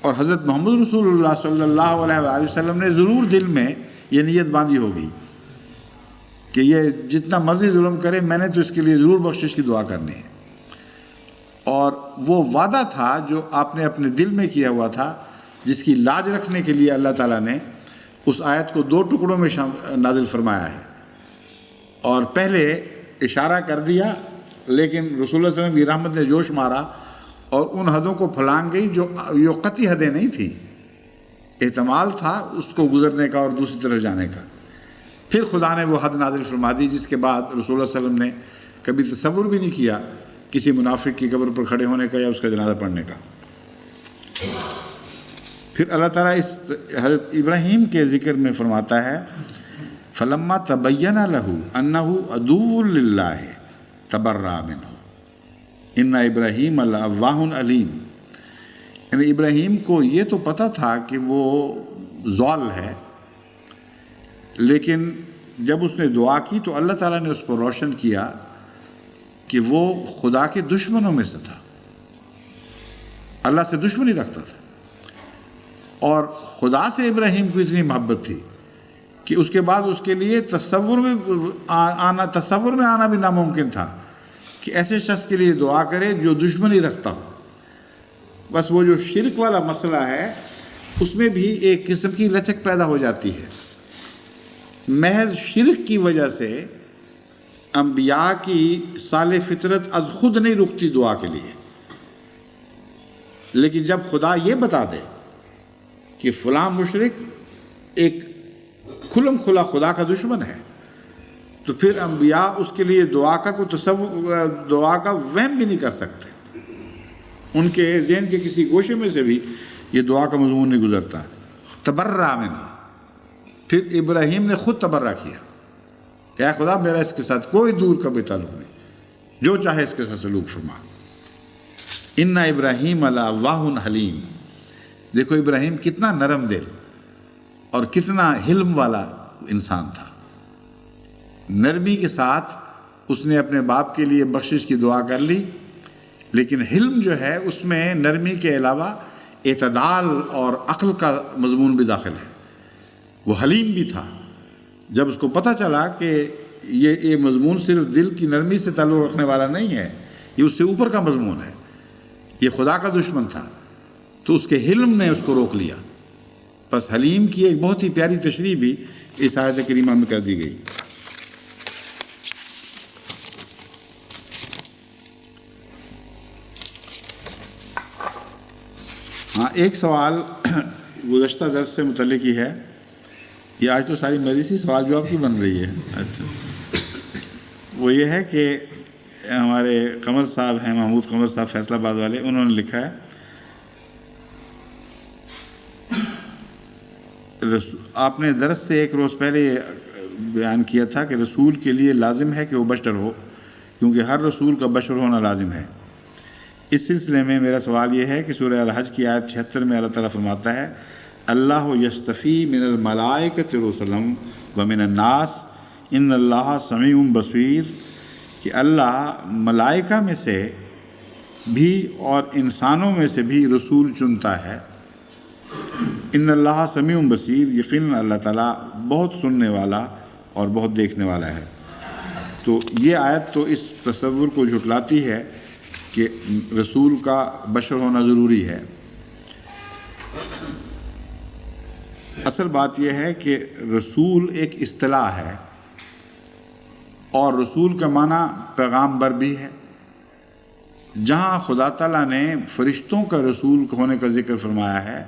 Speaker 1: اور حضرت محمد رسول اللہ صلی اللہ علیہ وآلہ وسلم نے ضرور دل میں یہ نیت باندھی ہوگی کہ یہ جتنا مرضی ظلم کرے میں نے تو اس کے لیے ضرور بخشش کی دعا کرنی ہے۔ اور وہ وعدہ تھا جو آپ نے اپنے دل میں کیا ہوا تھا، جس کی لاج رکھنے کے لیے اللہ تعالیٰ نے اس آیت کو 2 ٹکڑوں میں نازل فرمایا ہے، اور پہلے اشارہ کر دیا، لیکن رسول اللہ صلی اللہ علیہ وسلم کی رحمت نے جوش مارا اور ان حدوں کو پھلانگ گئی جو قطعی حدیں نہیں تھیں، احتمال تھا اس کو گزرنے کا اور دوسری طرف جانے کا۔ پھر خدا نے وہ حد نازل فرما دی جس کے بعد رسول اللہ صلی اللہ علیہ وسلم نے کبھی تصور بھی نہیں کیا کسی منافق کی قبر پر کھڑے ہونے کا یا اس کا جنازہ پڑھنے کا۔ پھر اللہ تعالیٰ اس حضرت ابراہیم کے ذکر میں فرماتا ہے فَلَمَّا تَبَيَّنَ لَهُ أَنَّهُ عَدُوٌّ لِلَّهِ تَبَرَّأَ مِنْهُ إِنَّ إِبْرَاهِيمَ لَأَوَّاهٌ عَلِيمٌ یعنی ابراہیم کو یہ تو پتہ تھا کہ وہ زوال ہے، لیکن جب اس نے دعا کی تو اللہ تعالیٰ نے اس پر روشن کیا کہ وہ خدا کے دشمنوں میں سے تھا، اللہ سے دشمنی رکھتا تھا، اور خدا سے ابراہیم کو اتنی محبت تھی کہ اس کے بعد اس کے لیے تصور میں آنا بھی ناممکن تھا کہ ایسے شخص کے لیے دعا کرے جو دشمنی رکھتا ہو۔ بس وہ جو شرک والا مسئلہ ہے اس میں بھی ایک قسم کی لچک پیدا ہو جاتی ہے، محض شرک کی وجہ سے انبیاء کی سال فطرت از خود نہیں رکتی دعا کے لیے، لیکن جب خدا یہ بتا دے کہ فلاں مشرک ایک کھلم کھلا خدا کا دشمن ہے، تو پھر انبیاء اس کے لیے دعا کا کوئی تصور، دعا کا وہم بھی نہیں کر سکتے، ان کے ذہن کے کسی گوشے میں سے بھی یہ دعا کا مضمون نہیں گزرتا۔ تبرہ منہ، پھر ابراہیم نے خود تبرہ کیا کہ اے خدا میرا اس کے ساتھ کوئی دور کا بھی تعلق نہیں، جو چاہے اس کے ساتھ سلوک فرما۔ ان ابراہیم لأوّاہ حلیم، دیکھو ابراہیم کتنا نرم دل اور کتنا حلم والا انسان تھا، نرمی کے ساتھ اس نے اپنے باپ کے لیے بخشش کی دعا کر لی، لیکن حلم جو ہے اس میں نرمی کے علاوہ اعتدال اور عقل کا مضمون بھی داخل ہے۔ وہ حلیم بھی تھا، جب اس کو پتہ چلا کہ یہ مضمون صرف دل کی نرمی سے تعلق رکھنے والا نہیں ہے، یہ اس سے اوپر کا مضمون ہے، یہ خدا کا دشمن تھا، تو اس کے حلم نے اس کو روک لیا۔ بس حلیم کی ایک بہت ہی پیاری تشریح بھی اس آیت کریمہ میں کر دی گئی۔ ہاں، ایک سوال گزشتہ درس سے متعلق ہی ہے، یہ آج تو ساری میری سی سوال جواب کی بن رہی ہے۔ اچھا، وہ یہ ہے کہ ہمارے قمر صاحب ہیں، محمود قمر صاحب فیصل آباد والے، انہوں نے لکھا ہے آپ نے درس سے ایک روز پہلے بیان کیا تھا کہ رسول کے لیے لازم ہے کہ وہ بشر ہو، کیونکہ ہر رسول کا بشر ہونا لازم ہے۔ اس سلسلے میں میرا سوال یہ ہے کہ سورہ الحج کی آیت 76 میں اللہ تعالیٰ فرماتا ہے اللہ یستفی من الملائکۃ رسلا ومن الناس ان اللہ سمیع بصیر، کہ اللہ ملائکہ میں سے بھی اور انسانوں میں سے بھی رسول چنتا ہے۔ ان اللہ سمیع بصیر، یقیناً اللہ تعالیٰ بہت سننے والا اور بہت دیکھنے والا ہے۔ تو یہ آیت تو اس تصور کو جھٹلاتی ہے کہ رسول کا بشر ہونا ضروری ہے۔ اصل بات یہ ہے کہ رسول ایک اصطلاح ہے، اور رسول کا معنی پیغامبر بھی ہے۔ جہاں خدا تعالیٰ نے فرشتوں کا رسول ہونے کا ذکر فرمایا ہے،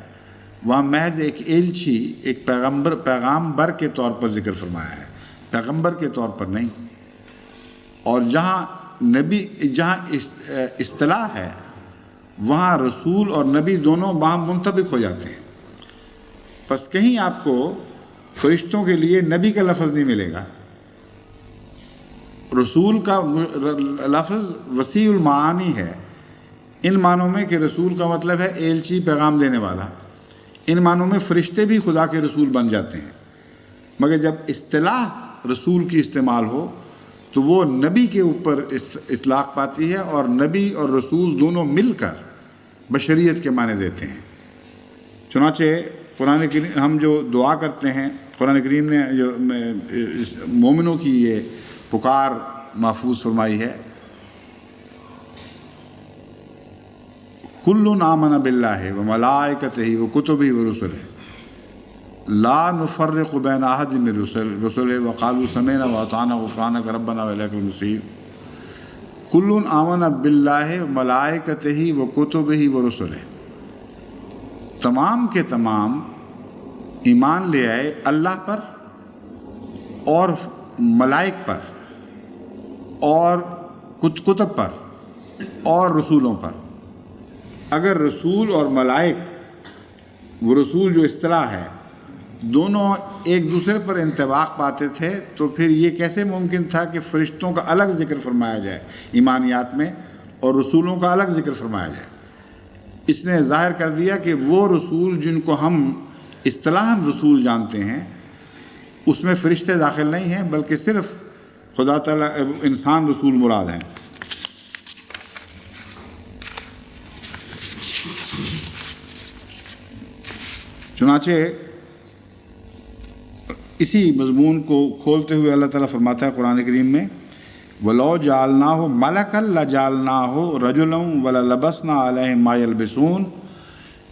Speaker 1: وہاں محض ایک ایلچی، ایک پیغامبر کے طور پر ذکر فرمایا ہے، پیغمبر کے طور پر نہیں۔ اور جہاں اصطلاح ہے، وہاں رسول اور نبی دونوں باہم منطبق ہو جاتے ہیں۔ پس کہیں آپ کو فرشتوں کے لیے نبی کا لفظ نہیں ملے گا۔ رسول کا لفظ وسیع المعانی ہے، ان معنوں میں کہ رسول کا مطلب ہے ایلچی، پیغام دینے والا، ان معنوں میں فرشتے بھی خدا کے رسول بن جاتے ہیں۔ مگر جب اصطلاح رسول کی استعمال ہو تو وہ نبی کے اوپر اطلاق پاتی ہے، اور نبی اور رسول دونوں مل کر بشریت کے معنی دیتے ہیں۔ چنانچہ قرآن کریم ہم جو دعا کرتے ہیں، قرآن کریم نے جو مومنوں کی یہ پکار محفوظ فرمائی ہے، کل آمن باللہ وملائکتہ وکتبہ ورسلہ لا نفرق بین احد من رسلہ وقالوا سمعنا واطعنا غفرانک ربنا والیک المصیر۔ کل آمن باللہ وملائکتہ وکتبہ ورسلہ، تمام کے تمام ایمان لے آئے اللہ پر اور ملائک پر اور کتب پر اور رسولوں پر۔ اگر رسول اور ملائک، وہ رسول جو اصطلاح ہے، دونوں ایک دوسرے پر انطباق پاتے تھے، تو پھر یہ کیسے ممکن تھا کہ فرشتوں کا الگ ذکر فرمایا جائے ایمانیات میں اور رسولوں کا الگ ذکر فرمایا جائے؟ اس نے ظاہر کر دیا کہ وہ رسول جن کو ہم اصطلاحاً رسول جانتے ہیں اس میں فرشتے داخل نہیں ہیں، بلکہ صرف خدا تعالیٰ انسان رسول مراد ہیں۔ چنانچہ اسی مضمون کو کھولتے ہوئے اللہ تعالیٰ فرماتا ہے قرآن کریم میں وَلَوْ جَعَلْنَاهُ مَلَكًا لَجَعَلْنَاهُ رَجُلًا وَلَلَبَسْنَا عَلَيْهِمْ مَا يَلْبِسُونَ،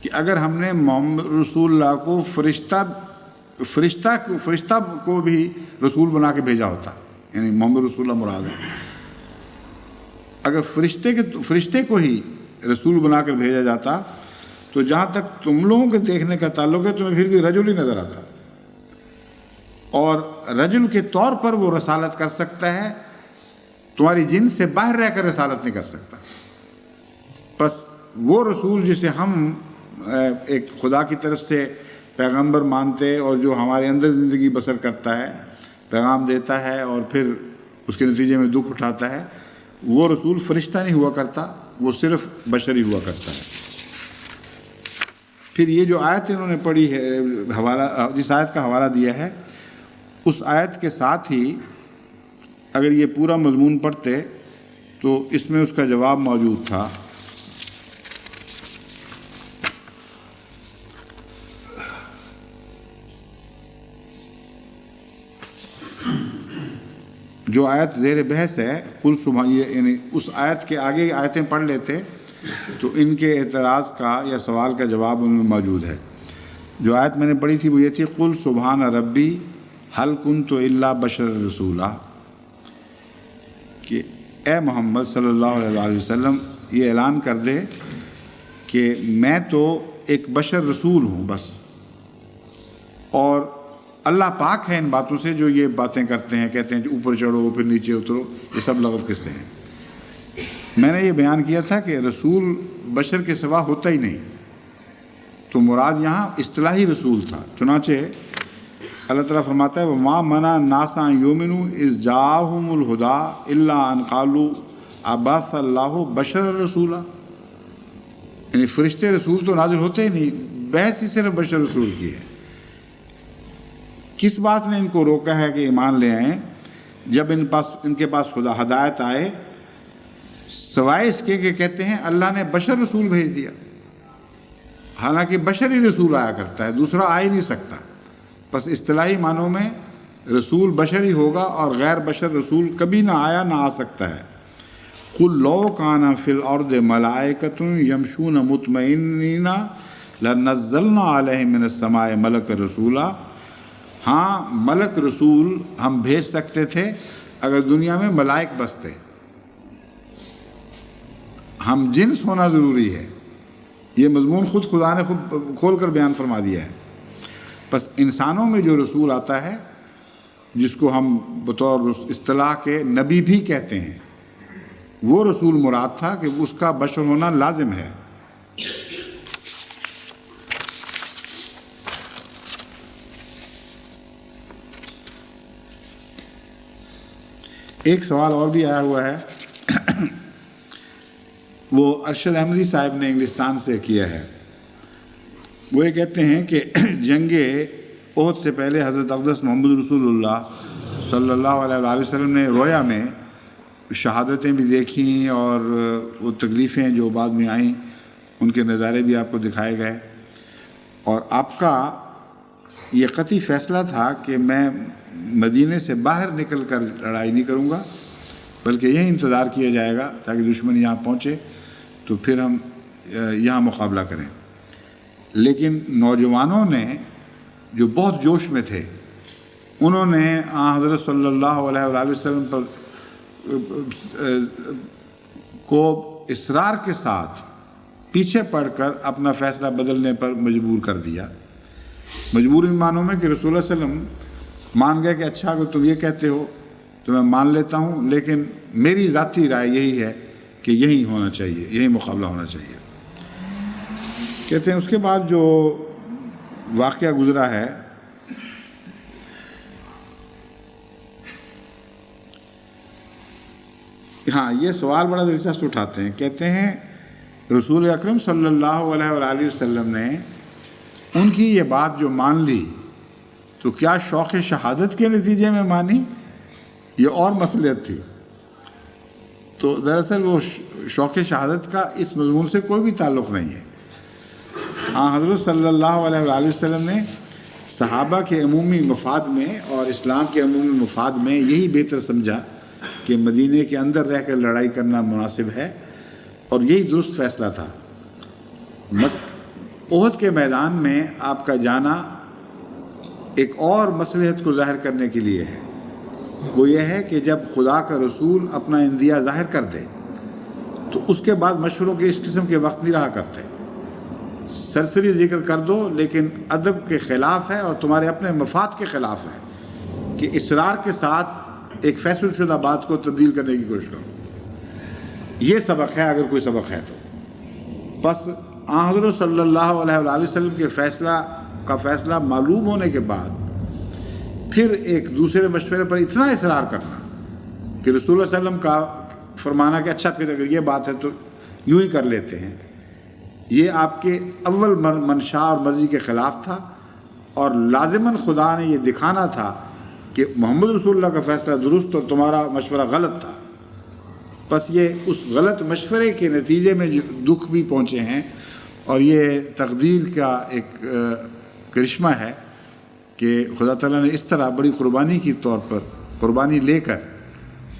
Speaker 1: کہ اگر ہم نے محمد رسول اللہ کو فرشتہ کو بھی رسول بنا کے بھیجا ہوتا، یعنی محمد رسول اللہ مراد ہے، اگر فرشتے کو ہی رسول بنا کر بھیجا جاتا تو جہاں تک تم لوگوں کے دیکھنے کا تعلق ہے تمہیں پھر بھی رجل ہی نظر آتا، اور رجل کے طور پر وہ رسالت کر سکتا ہے، تمہاری جنس سے باہر رہ کر رسالت نہیں کر سکتا۔ بس وہ رسول جسے ہم ایک خدا کی طرف سے پیغمبر مانتے اور جو ہمارے اندر زندگی بسر کرتا ہے، پیغام دیتا ہے اور پھر اس کے نتیجے میں دکھ اٹھاتا ہے، وہ رسول فرشتہ نہیں ہوا کرتا، وہ صرف بشری ہوا کرتا ہے۔ پھر یہ جو آیت انہوں نے پڑھی ہے، جس آیت کا حوالہ دیا ہے، اس آیت کے ساتھ ہی اگر یہ پورا مضمون پڑھتے تو اس میں اس کا جواب موجود تھا۔ جو آیت زیر بحث ہے کل صبح، یعنی اس آیت کے آگے آیتیں پڑھ لیتے تو ان کے اعتراض کا یا سوال کا جواب ان میں موجود ہے۔ جو آیت میں نے پڑھی تھی وہ یہ تھی قل سبحان ربی حل کنت الا بشر رسولا، کہ اے محمد صلی اللہ علیہ وسلم یہ اعلان کر دے کہ میں تو ایک بشر رسول ہوں بس، اور اللہ پاک ہے ان باتوں سے جو یہ باتیں کرتے ہیں، کہتے ہیں اوپر چڑھو پھر نیچے اترو، یہ سب لغو قصے ہیں۔ میں نے یہ بیان کیا تھا کہ رسول بشر کے سوا ہوتا ہی نہیں، تو مراد یہاں اصطلاحی رسول تھا۔ چنانچہ اللہ تعالیٰ فرماتا ہے وَمَا مَنَعَ النَّاسَ أَن يُؤْمِنُوا إِذْ جَاءَهُمُ الْهُدَىٰ إِلَّا أَن قَالُوا أَبَعَثَ اللَّهُ بَشَرًا رَسُولًا، یعنی فرشتے رسول تو نازل ہوتے ہی نہیں، بحث ہی صرف بشر رسول کی ہے۔ کس بات نے ان کو روکا ہے کہ ایمان لے آئیں جب ان کے پاس خدا ہدایت آئے، سوائے اس کے کہ کہتے ہیں اللہ نے بشر رسول بھیج دیا، حالانکہ بشر ہی رسول آیا کرتا ہے، دوسرا آ ہی نہیں سکتا۔ بس اصطلاحی معنوں میں رسول بشر ہی ہوگا اور غیر بشر رسول کبھی نہ آیا نہ آ سکتا ہے۔ قُلْ لَوْ كَانَ فِي الْأَرْضِ مَلَائِكَةٌ يَمْشُونَ مُطْمَئِنِّينَ لَنَزَّلْنَا عَلَيْهِم مِّنَ السَّمَاءِ مَلَكًا رَسُولًا، ہاں ملک رسول ہم بھیج سکتے تھے اگر دنیا میں ملائک بستے، ہم جنس ہونا ضروری ہے، یہ مضمون خود خدا نے خود کھول کر بیان فرما دیا ہے۔ بس انسانوں میں جو رسول آتا ہے جس کو ہم بطور اصطلاح کے نبی بھی کہتے ہیں، وہ رسول مراد تھا کہ اس کا بشر ہونا لازم ہے۔ ایک سوال اور بھی آیا ہوا ہے، وہ ارشد احمدی صاحب نے انگلستان سے کیا ہے۔ وہ یہ کہتے ہیں کہ جنگ احد سے پہلے حضرت اقدس محمد رسول اللہ صلی اللہ علیہ وسلم نے رویا میں شہادتیں بھی دیکھیں اور وہ تکلیفیں جو بعد میں آئیں ان کے نظارے بھی آپ کو دکھائے گئے، اور آپ کا یہ قطعی فیصلہ تھا کہ میں مدینے سے باہر نکل کر لڑائی نہیں کروں گا، بلکہ یہی انتظار کیا جائے گا تاکہ دشمن یہاں پہنچے تو پھر ہم یہاں مقابلہ کریں۔ لیکن نوجوانوں نے جو بہت جوش میں تھے، انہوں نے حضرت صلی اللہ علیہ وسلم پر کو اصرار کے ساتھ پیچھے پڑ کر اپنا فیصلہ بدلنے پر مجبور کر دیا۔ مجبور ان معنوں میں کہ رسول اللہ علیہ وسلم مان گئے کہ اچھا اگر تم یہ کہتے ہو تو میں مان لیتا ہوں، لیکن میری ذاتی رائے یہی ہے کہ یہی ہونا چاہیے، یہی مقابلہ ہونا چاہیے۔ کہتے ہیں اس کے بعد جو واقعہ گزرا ہے، ہاں یہ سوال بڑا دلچسپ اٹھاتے ہیں۔ کہتے ہیں رسول اکرم صلی اللہ علیہ وآلہ وسلم نے ان کی یہ بات جو مان لی تو کیا شوق شہادت کے نتیجے میں مانی؟ یہ اور مصلحت تھی۔ تو دراصل وہ شوق شہادت کا اس مضمون سے کوئی بھی تعلق نہیں ہے۔ حضرت صلی اللہ علیہ وآلہ وسلم نے صحابہ کے عمومی مفاد میں اور اسلام کے عمومی مفاد میں یہی بہتر سمجھا کہ مدینے کے اندر رہ کر لڑائی کرنا مناسب ہے، اور یہی درست فیصلہ تھا۔ احد کے میدان میں آپ کا جانا ایک اور مصلحت کو ظاہر کرنے کے لیے ہے، وہ یہ ہے کہ جب خدا کا رسول اپنا اندیہ ظاہر کر دے تو اس کے بعد مشوروں کے اس قسم کے وقت نہیں رہا کرتے۔ سرسری ذکر کر دو لیکن ادب کے خلاف ہے اور تمہارے اپنے مفاد کے خلاف ہے کہ اصرار کے ساتھ ایک فیصل شدہ بات کو تبدیل کرنے کی کوشش کرو۔ یہ سبق ہے اگر کوئی سبق ہے تو۔ بس حضرت صلی اللہ علیہ وآلہ وسلم کے فیصلہ معلوم ہونے کے بعد پھر ایک دوسرے مشورے پر اتنا اصرار کرنا کہ رسول اللہ علیہ وسلم کا فرمانا کہ اچھا پھر اگر یہ بات ہے تو یوں ہی کر لیتے ہیں، یہ آپ کے اول منشا اور مرضی کے خلاف تھا، اور لازماً خدا نے یہ دکھانا تھا کہ محمد رسول اللہ کا فیصلہ درست اور تمہارا مشورہ غلط تھا۔ بس یہ اس غلط مشورے کے نتیجے میں جو دکھ بھی پہنچے ہیں، اور یہ تقدیر کا ایک کرشمہ ہے کہ خدا تعالیٰ نے اس طرح بڑی قربانی کی طور پر قربانی لے کر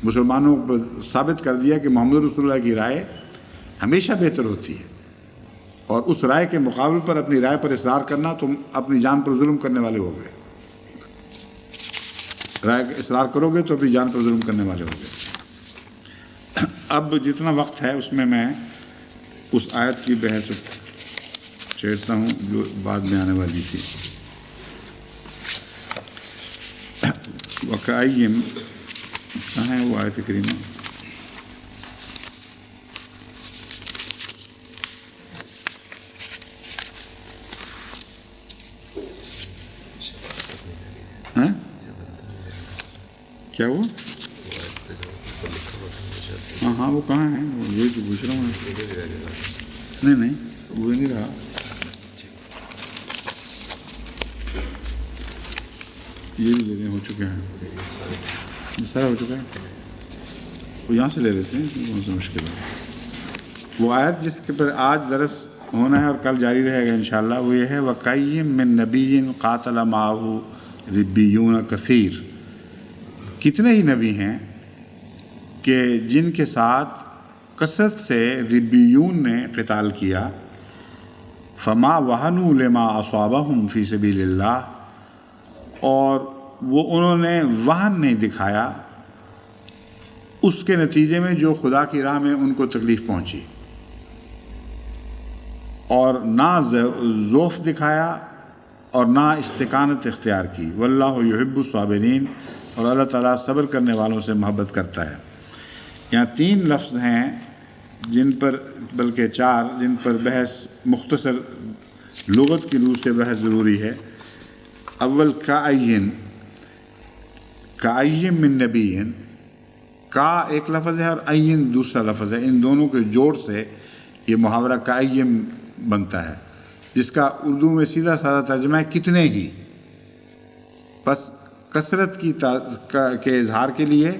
Speaker 1: مسلمانوں کو ثابت کر دیا کہ محمد رسول اللہ کی رائے ہمیشہ بہتر ہوتی ہے، اور اس رائے کے مقابل پر اپنی رائے پر اصرار کرنا تم اپنی جان پر ظلم کرنے والے ہو گئے۔ رائے کا اصرار کرو گے تو اپنی جان پر ظلم کرنے والے ہو گئے۔ اب جتنا وقت ہے اس میں اس آیت کی بحث چھیڑتا ہوں جو بعد میں آنے والی تھی۔ وَكَأَيِّن کہاں ہے وہ آیت کریمہ؟ کیا وہ؟ ہاں وہ کہاں ہے؟ یہی تو پوچھ رہا ہوں۔ نہیں وہ نہیں رہا۔ یہ بھی لے لیں، ہو چکے ہیں، سارا ہو چکا ہے، وہ یہاں سے لے لیتے ہیں، کون سی مشکل ہے۔ وہ آیت جس کے پر آج درس ہونا ہے اور کل جاری رہے گا انشاءاللہ، وہ یہ ہے وَكَيِّن مِّن نَبِيٍّ قَاتَلَ مَعَهُ رِبِّيُّونَ كَثِيرٌ۔ کتنے ہی نبی ہیں کہ جن کے ساتھ کثرت سے ربیون نے قتال کیا، فما وہنوا لما اصابہم فی سبیل اللہ، اور وہ انہوں نے وہن نہیں دکھایا اس کے نتیجے میں جو خدا کی راہ میں ان کو تکلیف پہنچی، اور نہ ضعف دکھایا اور نہ استقامت اختیار کی۔ واللہ یحب الصابرین، اور اللہ تعالیٰ صبر کرنے والوں سے محبت کرتا ہے۔ یہاں 3 لفظ ہیں جن پر، بلکہ 4 جن پر بحث مختصر لغت کی روح سے بحث ضروری ہے۔ اول کa'ین من نبیٍ، کا ایک لفظ ہے اور عین دوسرا لفظ ہے، ان دونوں کے جوڑ سے یہ محاورہ کa'ین بنتا ہے، جس کا اردو میں سیدھا سادہ ترجمہ ہے کتنے ہی۔ بس کثرت کے اظہار کے لیے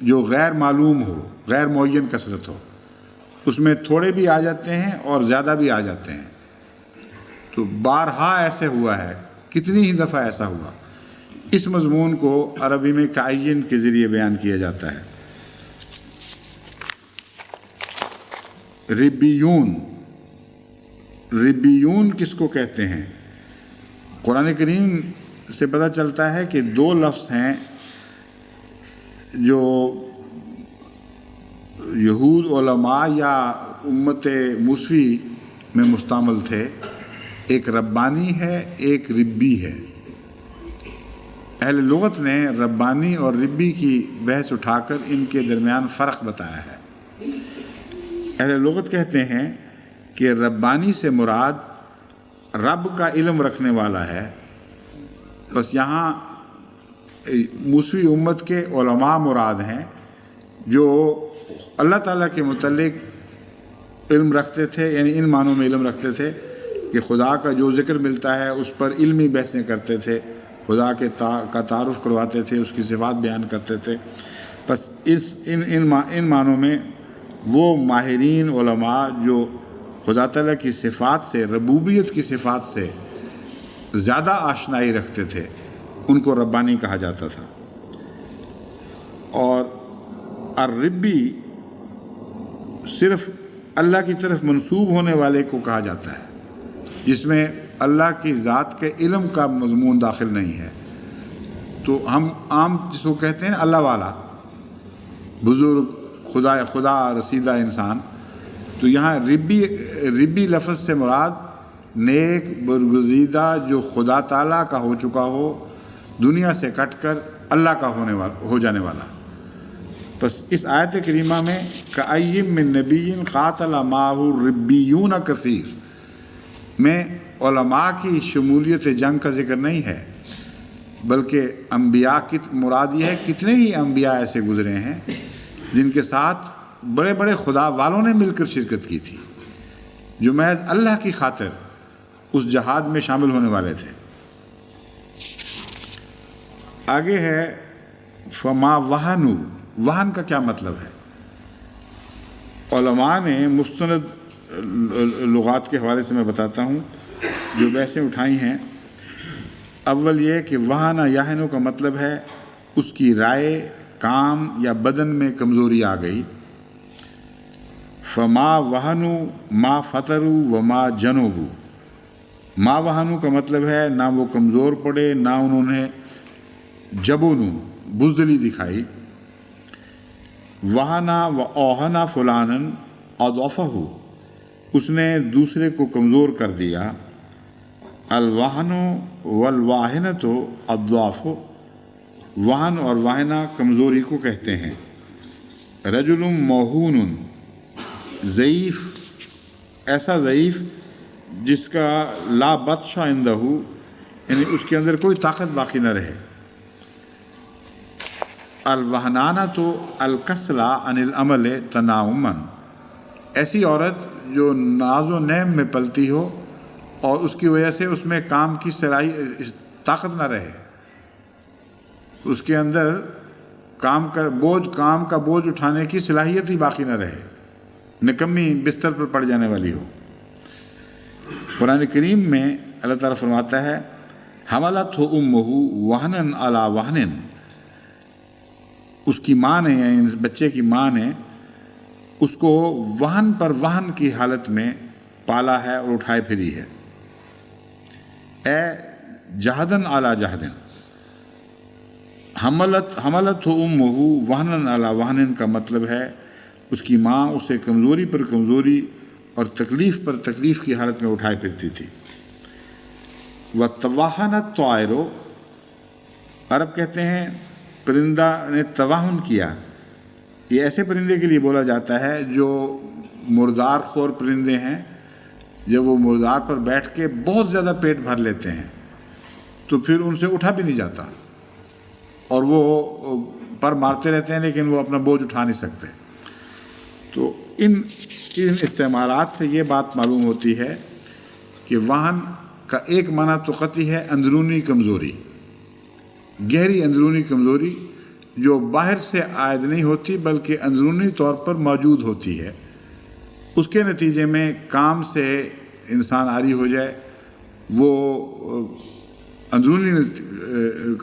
Speaker 1: جو غیر معلوم ہو، غیر معین کثرت ہو، اس میں تھوڑے بھی آ جاتے ہیں اور زیادہ بھی آ جاتے ہیں۔ تو بارہا ایسے ہوا ہے، کتنی ہی دفعہ ایسا ہوا۔ اس مضمون کو عربی میں کa'ین کے ذریعے بیان کیا جاتا ہے۔ ربیون کس کو کہتے ہیں؟ قرآن کریم سے پتہ چلتا ہے کہ 2 لفظ ہیں جو یہود علماء یا امت موسوی میں مستعمل تھے، ایک ربانی ہے، ایک ربی ہے۔ اہل لغت نے ربانی اور ربی کی بحث اٹھا کر ان کے درمیان فرق بتایا ہے۔ اہل لغت کہتے ہیں کہ ربانی سے مراد رب کا علم رکھنے والا ہے، بس یہاں موسوی امت کے علماء مراد ہیں جو اللہ تعالیٰ کے متعلق علم رکھتے تھے، یعنی ان معنوں میں علم رکھتے تھے کہ خدا کا جو ذکر ملتا ہے اس پر علمی بحثیں کرتے تھے، خدا کا تعارف کرواتے تھے، اس کی صفات بیان کرتے تھے۔ بس ان معنوں میں وہ ماہرین علماء جو خدا تعالیٰ کی صفات سے، ربوبیت کی صفات سے زیادہ آشنائی رکھتے تھے، ان کو ربانی کہا جاتا تھا۔ اور الربی صرف اللہ کی طرف منسوب ہونے والے کو کہا جاتا ہے، جس میں اللہ کی ذات کے علم کا مضمون داخل نہیں ہے۔ تو ہم عام جس کو کہتے ہیں اللہ والا، بزرگ، خدا رسیدہ انسان، تو یہاں ربی لفظ سے مراد نیک برگزیدہ جو خدا تعالیٰ کا ہو چکا ہو، دنیا سے کٹ کر اللہ کا ہو جانے والا۔ بس اس آیت کریمہ میں کأیم من نبی قاتل معہ الربیون کثیر میں علماء کی شمولیت جنگ کا ذکر نہیں ہے، بلکہ انبیاء کی مراد یہ ہے کتنے ہی انبیاء ایسے گزرے ہیں جن کے ساتھ بڑے بڑے خدا والوں نے مل کر شرکت کی تھی، جو محض اللہ کی خاطر اس جہاد میں شامل ہونے والے تھے۔ آگے ہے فما وہنوا، وہن کا کیا مطلب ہے؟ علماء نے مستند لغات کے حوالے سے میں بتاتا ہوں جو بحثیں اٹھائی ہیں۔ اول یہ کہ وہن یہنو کا مطلب ہے اس کی رائے، کام یا بدن میں کمزوری آ گئی۔ فما وہنوا ما فتروا وما جنبوا، ما وہنوا کا مطلب ہے نہ وہ کمزور پڑے، نہ انہوں نے جبن بزدلی دکھائی۔ وہنا و اوہنا فلانن اضعفہ، اس نے دوسرے کو کمزور کر دیا۔ الوہن والواہنۃ الضعف، وہن اور واہنہ کمزوری کو کہتے ہیں۔ رجل موہون، ضعیف، ایسا ضعیف جس کا لا بطش عندہ، یعنی اس کے اندر کوئی طاقت باقی نہ رہے۔ الوہنانۃ الکسلہ عن العمل تناؤماً، ایسی عورت جو ناز و نعم میں پلتی ہو اور اس کی وجہ سے اس میں کام کی طاقت نہ رہے، اس کے اندر کام کا بوجھ اٹھانے کی صلاحیت ہی باقی نہ رہے، نکمی بستر پر پڑ جانے والی ہو۔ قرآن کریم میں اللہ تعالیٰ فرماتا ہے حملتہ امہ وہنن علی وہن، اس کی ماں نے، یعنی بچے کی ماں نے اس کو وہن پر وہن کی حالت میں پالا ہے اور اٹھائے پھری ہے۔ اے جہدن علی جہدن، حملتہ امہ وہنن علی وہن کا مطلب ہے اس کی ماں اسے کمزوری پر کمزوری اور تکلیف پر تکلیف کی حالت میں اٹھائے پھرتی تھی۔ وَتَوَّهَنَ الطَّائِرُ، عرب کہتے ہیں پرندہ نے توہن کیا، یہ ایسے پرندے کے لیے بولا جاتا ہے جو مردار خور پرندے ہیں، جب وہ مردار پر بیٹھ کے بہت زیادہ پیٹ بھر لیتے ہیں تو پھر ان سے اٹھا بھی نہیں جاتا اور وہ پر مارتے رہتے ہیں لیکن وہ اپنا بوجھ اٹھا نہیں سکتے۔ تو ان استعمالات سے یہ بات معلوم ہوتی ہے کہ وہن کا ایک معنی تو قطعی ہے اندرونی کمزوری، گہری اندرونی کمزوری جو باہر سے عائد نہیں ہوتی بلکہ اندرونی طور پر موجود ہوتی ہے، اس کے نتیجے میں کام سے انسان عاری ہو جائے، وہ اندرونی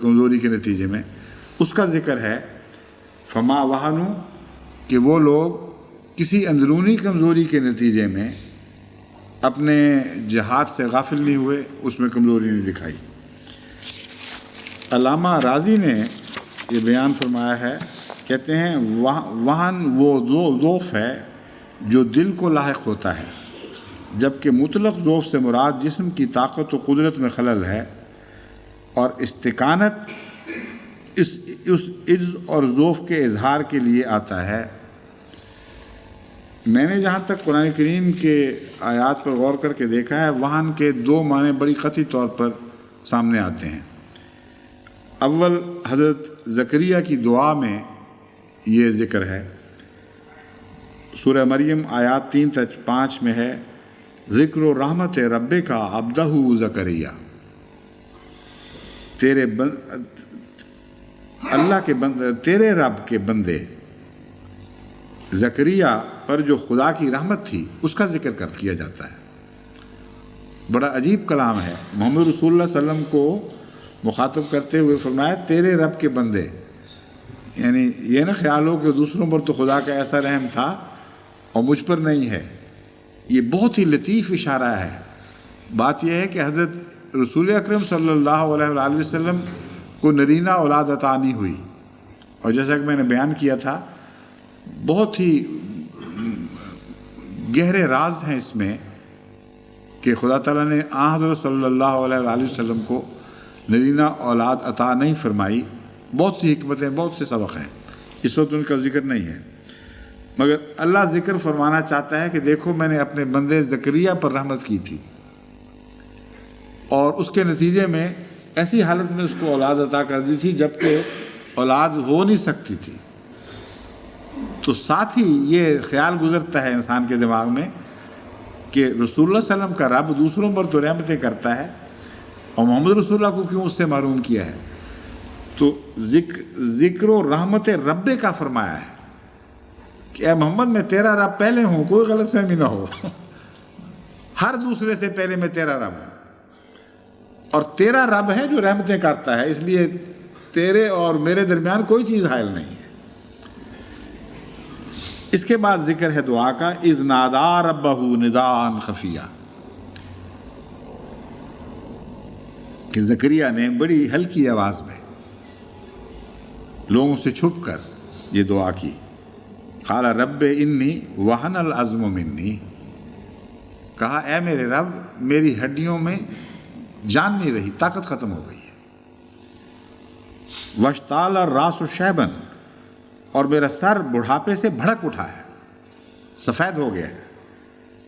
Speaker 1: کمزوری کے نتیجے میں اس کا ذکر ہے۔ فما وہنوا، کہ وہ لوگ کسی اندرونی کمزوری کے نتیجے میں اپنے جہاد سے غافل نہیں ہوئے، اس میں کمزوری نہیں دکھائی۔ علامہ راضی نے یہ بیان فرمایا ہے، کہتے ہیں وہن وہ ضعف ہے جو دل کو لاحق ہوتا ہے، جبکہ مطلق ضعف سے مراد جسم کی طاقت و قدرت میں خلل ہے، اور استقانت اس عجز اور ضعف کے اظہار کے لیے آتا ہے۔ میں نے جہاں تک قرآن کریم کے آیات پر غور کر کے دیکھا ہے، وہن کے دو معنی بڑی قطعی طور پر سامنے آتے ہیں۔ اول حضرت زکریا کی دعا میں یہ ذکر ہے، سورہ مریم آیات 3-5 میں ہے ذکر و رحمت رب کا عبدہ زکریا، تیرے رب کے بندے زکریا پر جو خدا کی رحمت تھی اس کا ذکر کیا جاتا ہے۔ بڑا عجیب کلام ہے۔ محمد رسول اللہ صلی اللہ علیہ وسلم کو مخاطب کرتے ہوئے فرمایا تیرے رب کے بندے، یعنی یہ نہ خیال ہو کہ دوسروں پر تو خدا کا ایسا رحم تھا اور مجھ پر نہیں ہے۔ یہ بہت ہی لطیف اشارہ ہے۔ بات یہ ہے کہ حضرت رسول اکرم صلی اللہ علیہ وآلہ وسلم کو نرینہ اولاد عطا نہیں ہوئی، اور جیسا کہ میں نے بیان کیا تھا بہت ہی گہرے راز ہیں اس میں کہ خدا تعالیٰ نے حضرت صلی اللہ علیہ وآلہ وسلم کو نرینہ اولاد عطا نہیں فرمائی۔ بہت سی حکمتیں، بہت سے سبق ہیں، اس وقت ان کا ذکر نہیں ہے، مگر اللہ ذکر فرمانا چاہتا ہے کہ دیکھو میں نے اپنے بندے زکریا پر رحمت کی تھی، اور اس کے نتیجے میں ایسی حالت میں اس کو اولاد عطا کر دی تھی جبکہ اولاد ہو نہیں سکتی تھی۔ تو ساتھ ہی یہ خیال گزرتا ہے انسان کے دماغ میں کہ رسول اللہ صلی اللہ علیہ وسلم کا رب دوسروں پر تو رحمتیں کرتا ہے، اور محمد رسول اللہ کو کیوں اس سے محروم کیا ہے؟ تو ذکر و رحمت رب کا فرمایا ہے کہ اے محمد میں تیرا رب پہلے ہوں، کوئی غلط فہمی نہ ہو، ہر دوسرے سے پہلے میں تیرا رب ہوں، اور تیرا رب ہے جو رحمتیں کرتا ہے، اس لیے تیرے اور میرے درمیان کوئی چیز حائل نہیں ہے۔ اس کے بعد ذکر ہے دعا کا، اذ نادا ربہ نداء خفیہ، کہ زکریا نے بڑی ہلکی آواز میں لوگوں سے چھپ کر یہ دعا کی، قال رب انی وہن العظم منی، کہا اے میرے رب میری ہڈیوں میں جان نہیں رہی، طاقت ختم ہو گئی ہے، واشتعل الراس شیبا، اور میرا سر بڑھاپے سے بھڑک اٹھا ہے، سفید ہو گیا ہے،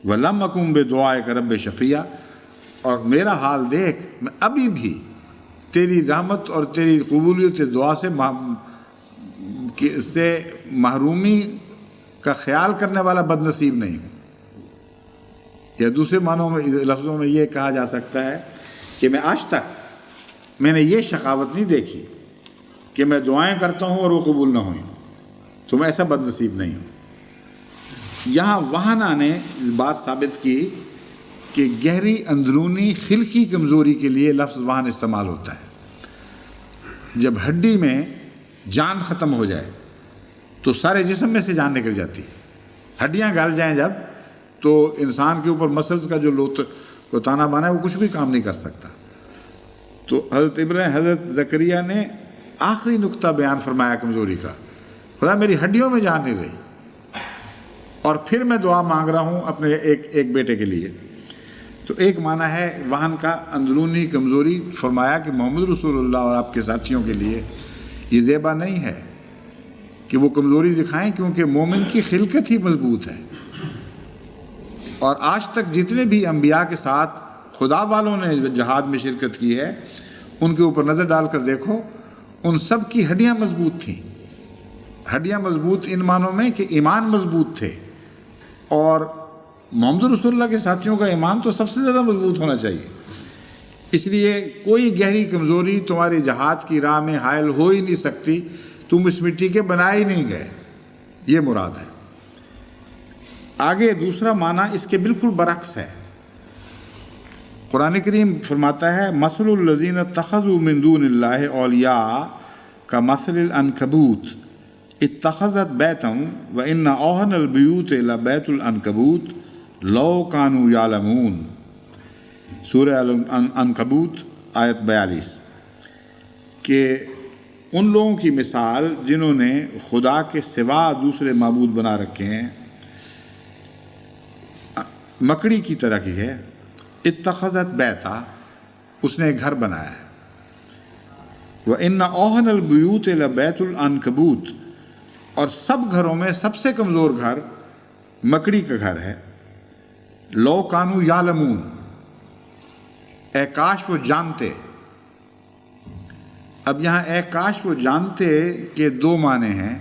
Speaker 1: وَلَمْ أَكُنْ بِدُعَائِكَ رَبِّ شَقِيًّا، اور میرا حال دیکھ میں ابھی بھی تیری رحمت اور تیری قبولیت دعا سے محرومی کا خیال کرنے والا بد نصیب نہیں ہوں۔ یا دوسرے معنوں میں لفظوں میں یہ کہا جا سکتا ہے کہ میں آج تک میں نے یہ شقاوت نہیں دیکھی کہ میں دعائیں کرتا ہوں اور وہ قبول نہ ہوئیں، تو میں ایسا بد نصیب نہیں ہوں۔ یہاں وہنا نے اس بات ثابت کی کہ گہری اندرونی خلقی کمزوری کے لیے لفظ وہن استعمال ہوتا ہے۔ جب ہڈی میں جان ختم ہو جائے تو سارے جسم میں سے جان نکل جاتی ہے، ہڈیاں گل جائیں جب تو انسان کے اوپر مسلز کا جو لوتانا بانا ہے وہ کچھ بھی کام نہیں کر سکتا۔ تو حضرت زکریا نے آخری نقطہ بیان فرمایا کمزوری کا، خدا میری ہڈیوں میں جان نہیں رہی، اور پھر میں دعا مانگ رہا ہوں اپنے ایک بیٹے کے لیے۔ تو ایک معنی ہے وہن کا اندرونی کمزوری، فرمایا کہ محمد رسول اللہ اور آپ کے ساتھیوں کے لیے یہ زیبا نہیں ہے کہ وہ کمزوری دکھائیں، کیونکہ مومن کی خلقت ہی مضبوط ہے، اور آج تک جتنے بھی انبیاء کے ساتھ خدا والوں نے جہاد میں شرکت کی ہے ان کے اوپر نظر ڈال کر دیکھو، ان سب کی ہڈیاں مضبوط تھیں۔ ہڈیاں مضبوط ان معنوں میں کہ ایمان مضبوط تھے، اور محمد رسول اللہ کے ساتھیوں کا ایمان تو سب سے زیادہ مضبوط ہونا چاہیے، اس لیے کوئی گہری کمزوری تمہاری جہاد کی راہ میں حائل ہو ہی نہیں سکتی، تم اس مٹی کے بنائے ہی نہیں گئے، یہ مراد ہے۔ آگے دوسرا معنی اس کے بالکل برعکس ہے۔ قرآن کریم فرماتا ہے مثل الذین اتخذوا من دون اللہ اولیاء کمثل العنکبوت اتخذت بیتا وان اوہن البیوت لبیت العنکبوت لو کانوا یعلمون، سورہ العنکبوت آیت 42، کہ ان لوگوں کی مثال جنہوں نے خدا کے سوا دوسرے معبود بنا رکھے ہیں مکڑی کی طرح کی ہے، اتخذت بیتا، اس نے گھر بنایا ہے، وَإِنَّ أَوْهَنَ الْبُيُوتِ لَبَيْتُ الْعَنْكَبُوتِ، اور سب گھروں میں سب سے کمزور گھر مکڑی کا گھر ہے، لو کانوا یعلمون، اے کاش وہ جانتے۔ اب یہاں اے کاش وہ جانتے کے دو معنی ہیں۔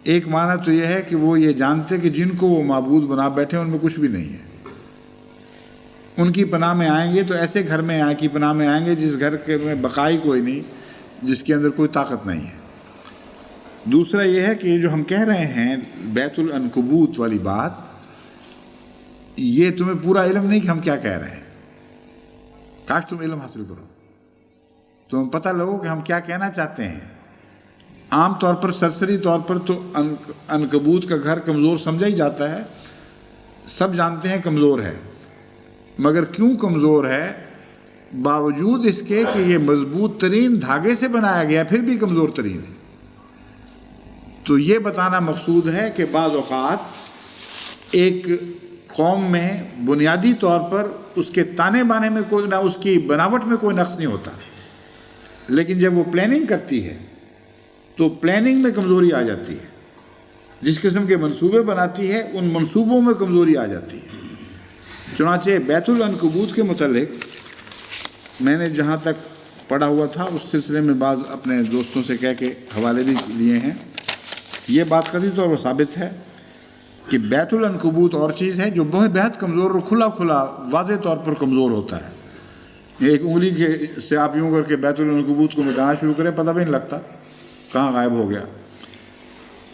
Speaker 1: ایک معنی تو یہ ہے کہ وہ یہ جانتے کہ جن کو وہ معبود بنا بیٹھے ان میں کچھ بھی نہیں ہے، ان کی پناہ میں آئیں گے تو ایسے گھر میں کی پناہ میں آئیں گے جس گھر کے میں بقائی کوئی نہیں، جس کے اندر کوئی طاقت نہیں ہے۔ دوسرا یہ ہے کہ جو ہم کہہ رہے ہیں بیت العنکبوت والی بات، یہ تمہیں پورا علم نہیں کہ ہم کیا کہہ رہے ہیں، کاش تم علم حاصل کرو، تمہیں پتہ لگو کہ ہم کیا کہنا چاہتے ہیں۔ عام طور پر سرسری طور پر تو عنکبوت کا گھر کمزور سمجھا ہی جاتا ہے، سب جانتے ہیں کمزور ہے، مگر کیوں کمزور ہے؟ باوجود اس کے کہ یہ مضبوط ترین دھاگے سے بنایا گیا پھر بھی کمزور ترین ہے۔ تو یہ بتانا مقصود ہے کہ بعض اوقات ایک قوم میں بنیادی طور پر اس کے تانے بانے میں کوئی نہ، اس کی بناوٹ میں کوئی نقص نہیں ہوتا، لیکن جب وہ پلاننگ کرتی ہے تو پلاننگ میں کمزوری آ جاتی ہے، جس قسم کے منصوبے بناتی ہے ان منصوبوں میں کمزوری آ جاتی ہے۔ چنانچہ بیت العنکبوت کے متعلق میں نے جہاں تک پڑھا ہوا تھا اس سلسلے میں بعض اپنے دوستوں سے کہہ کے حوالے بھی لیے ہیں، یہ بات قطعی طور پر ثابت ہے کہ بیت العنکبوت اور چیز ہے جو بہت بہت کمزور اور کھلا کھلا واضح طور پر کمزور ہوتا ہے۔ ایک انگلی سے آپ یوں کر کے بیت العنکبوت کو مٹانا شروع کریں، پتہ بھی نہیں لگتا کہاں غائب ہو گیا۔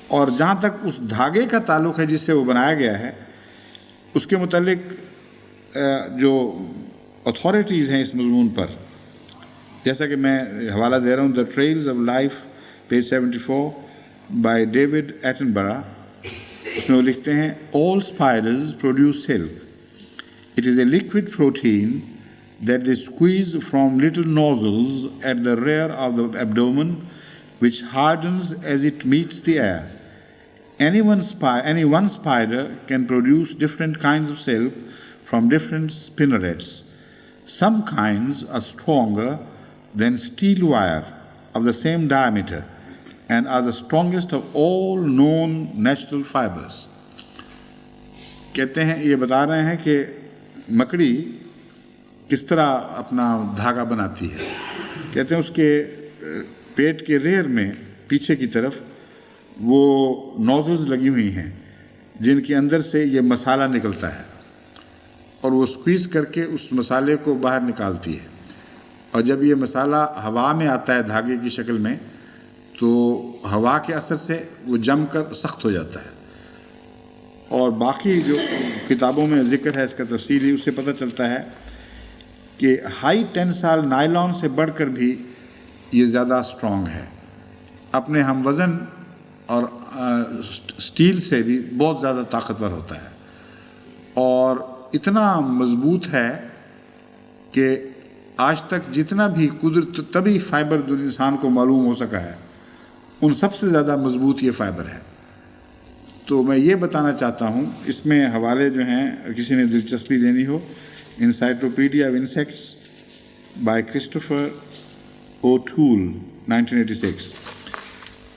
Speaker 1: اور جہاں تک اس دھاگے کا تعلق ہے جس سے وہ بنایا گیا ہے، اس کے متعلق جو اتھارٹیز ہیں اس مضمون پر، جیسا کہ میں حوالہ دے رہا ہوں، the trails of life page 74 by David Attenborough, اس میں وہ لکھتے ہیں all spiders produce silk. It is a liquid protein that they squeeze from little nozzles at the rear of the abdomen which hardens as it meets the air. Any one spider can produce different kinds of silk from different spinnerets. Some kinds are stronger than steel wire of the same diameter and are the strongest of all known natural fibers. کہتے ہیں، یہ بتا رہے ہیں کہ مکڑی کس طرح اپنا دھاگا بناتی ہے۔ کہتے ہیں اس کے پیٹ کے ریئر میں پیچھے کی طرف وہ نوزلز لگی ہوئی ہیں جن کے اندر سے یہ مسالہ نکلتا ہے، اور وہ سکویز کر کے اس مسالے کو باہر نکالتی ہے، اور جب یہ مسالہ ہوا میں آتا ہے دھاگے کی شکل میں تو ہوا کے اثر سے وہ جم کر سخت ہو جاتا ہے۔ اور باقی جو کتابوں میں ذکر ہے اس کا تفصیلی، اس سے پتہ چلتا ہے کہ ہائی ٹینسائل نائلون سے بڑھ کر بھی یہ زیادہ اسٹرانگ ہے، اپنے ہم وزن اور سٹیل سے بھی بہت زیادہ طاقتور ہوتا ہے، اور اتنا مضبوط ہے کہ آج تک جتنا بھی قدرت طبی فائبر انسان کو معلوم ہو سکا ہے ان سب سے زیادہ مضبوط یہ فائبر ہے۔ تو میں یہ بتانا چاہتا ہوں، اس میں حوالے جو ہیں کسی نے دلچسپی لینی ہو، encyclopedia of insects by Christopher O'Toole 1986،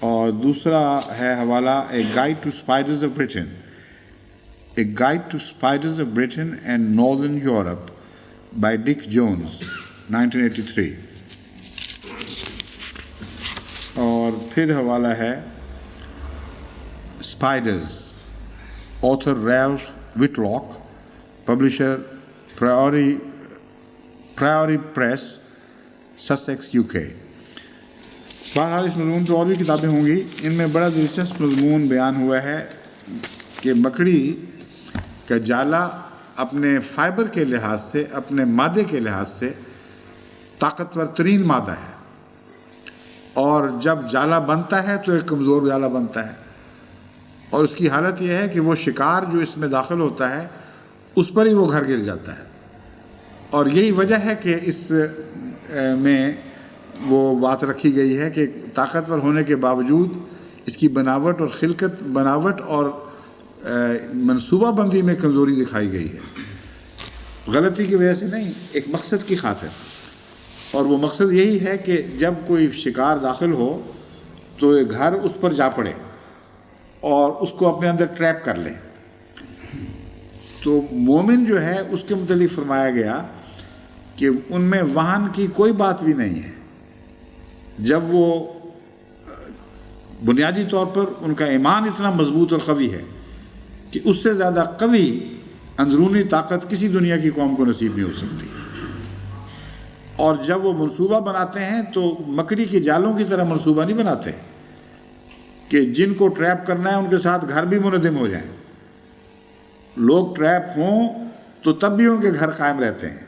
Speaker 1: اور دوسرا ہے حوالہ a guide to spiders of Britain, a guide to spiders of Britain and northern Europe by Dick Jones 1983، اور پھر حوالہ ہے spiders, author Ralph Whitlock, publisher Priory Press, Sussex UK۔ بہرحال اس مضمون پہ اور بھی کتابیں ہوں گی، ان میں بڑا دلچسپ مضمون بیان ہوا ہے کہ مکڑی کا جالا اپنے فائبر کے لحاظ سے، اپنے مادے کے لحاظ سے طاقتور ترین مادہ ہے، اور جب جالا بنتا ہے تو ایک کمزور جالا بنتا ہے، اور اس کی حالت یہ ہے کہ وہ شکار جو اس میں داخل ہوتا ہے اس پر ہی وہ گھر گر جاتا ہے، اور یہی وجہ ہے کہ اس میں وہ بات رکھی گئی ہے کہ طاقتور ہونے کے باوجود اس کی بناوٹ اور خلقت، بناوٹ اور منصوبہ بندی میں کمزوری دکھائی گئی ہے، غلطی کی وجہ سے نہیں، ایک مقصد کی خاطر، اور وہ مقصد یہی ہے کہ جب کوئی شکار داخل ہو تو یہ گھر اس پر جا پڑے اور اس کو اپنے اندر ٹریپ کر لے۔ تو مومن جو ہے اس کے متعلق فرمایا گیا کہ ان میں وہن کی کوئی بات بھی نہیں ہے، جب وہ بنیادی طور پر ان کا ایمان اتنا مضبوط اور قوی ہے کہ اس سے زیادہ قوی اندرونی طاقت کسی دنیا کی قوم کو نصیب نہیں ہو سکتی. اور جب وہ منصوبہ بناتے ہیں تو مکڑی کے جالوں کی طرح منصوبہ نہیں بناتے کہ جن کو ٹریپ کرنا ہے ان کے ساتھ گھر بھی منہدم ہو جائیں. لوگ ٹریپ ہوں تو تب بھی ان کے گھر قائم رہتے ہیں.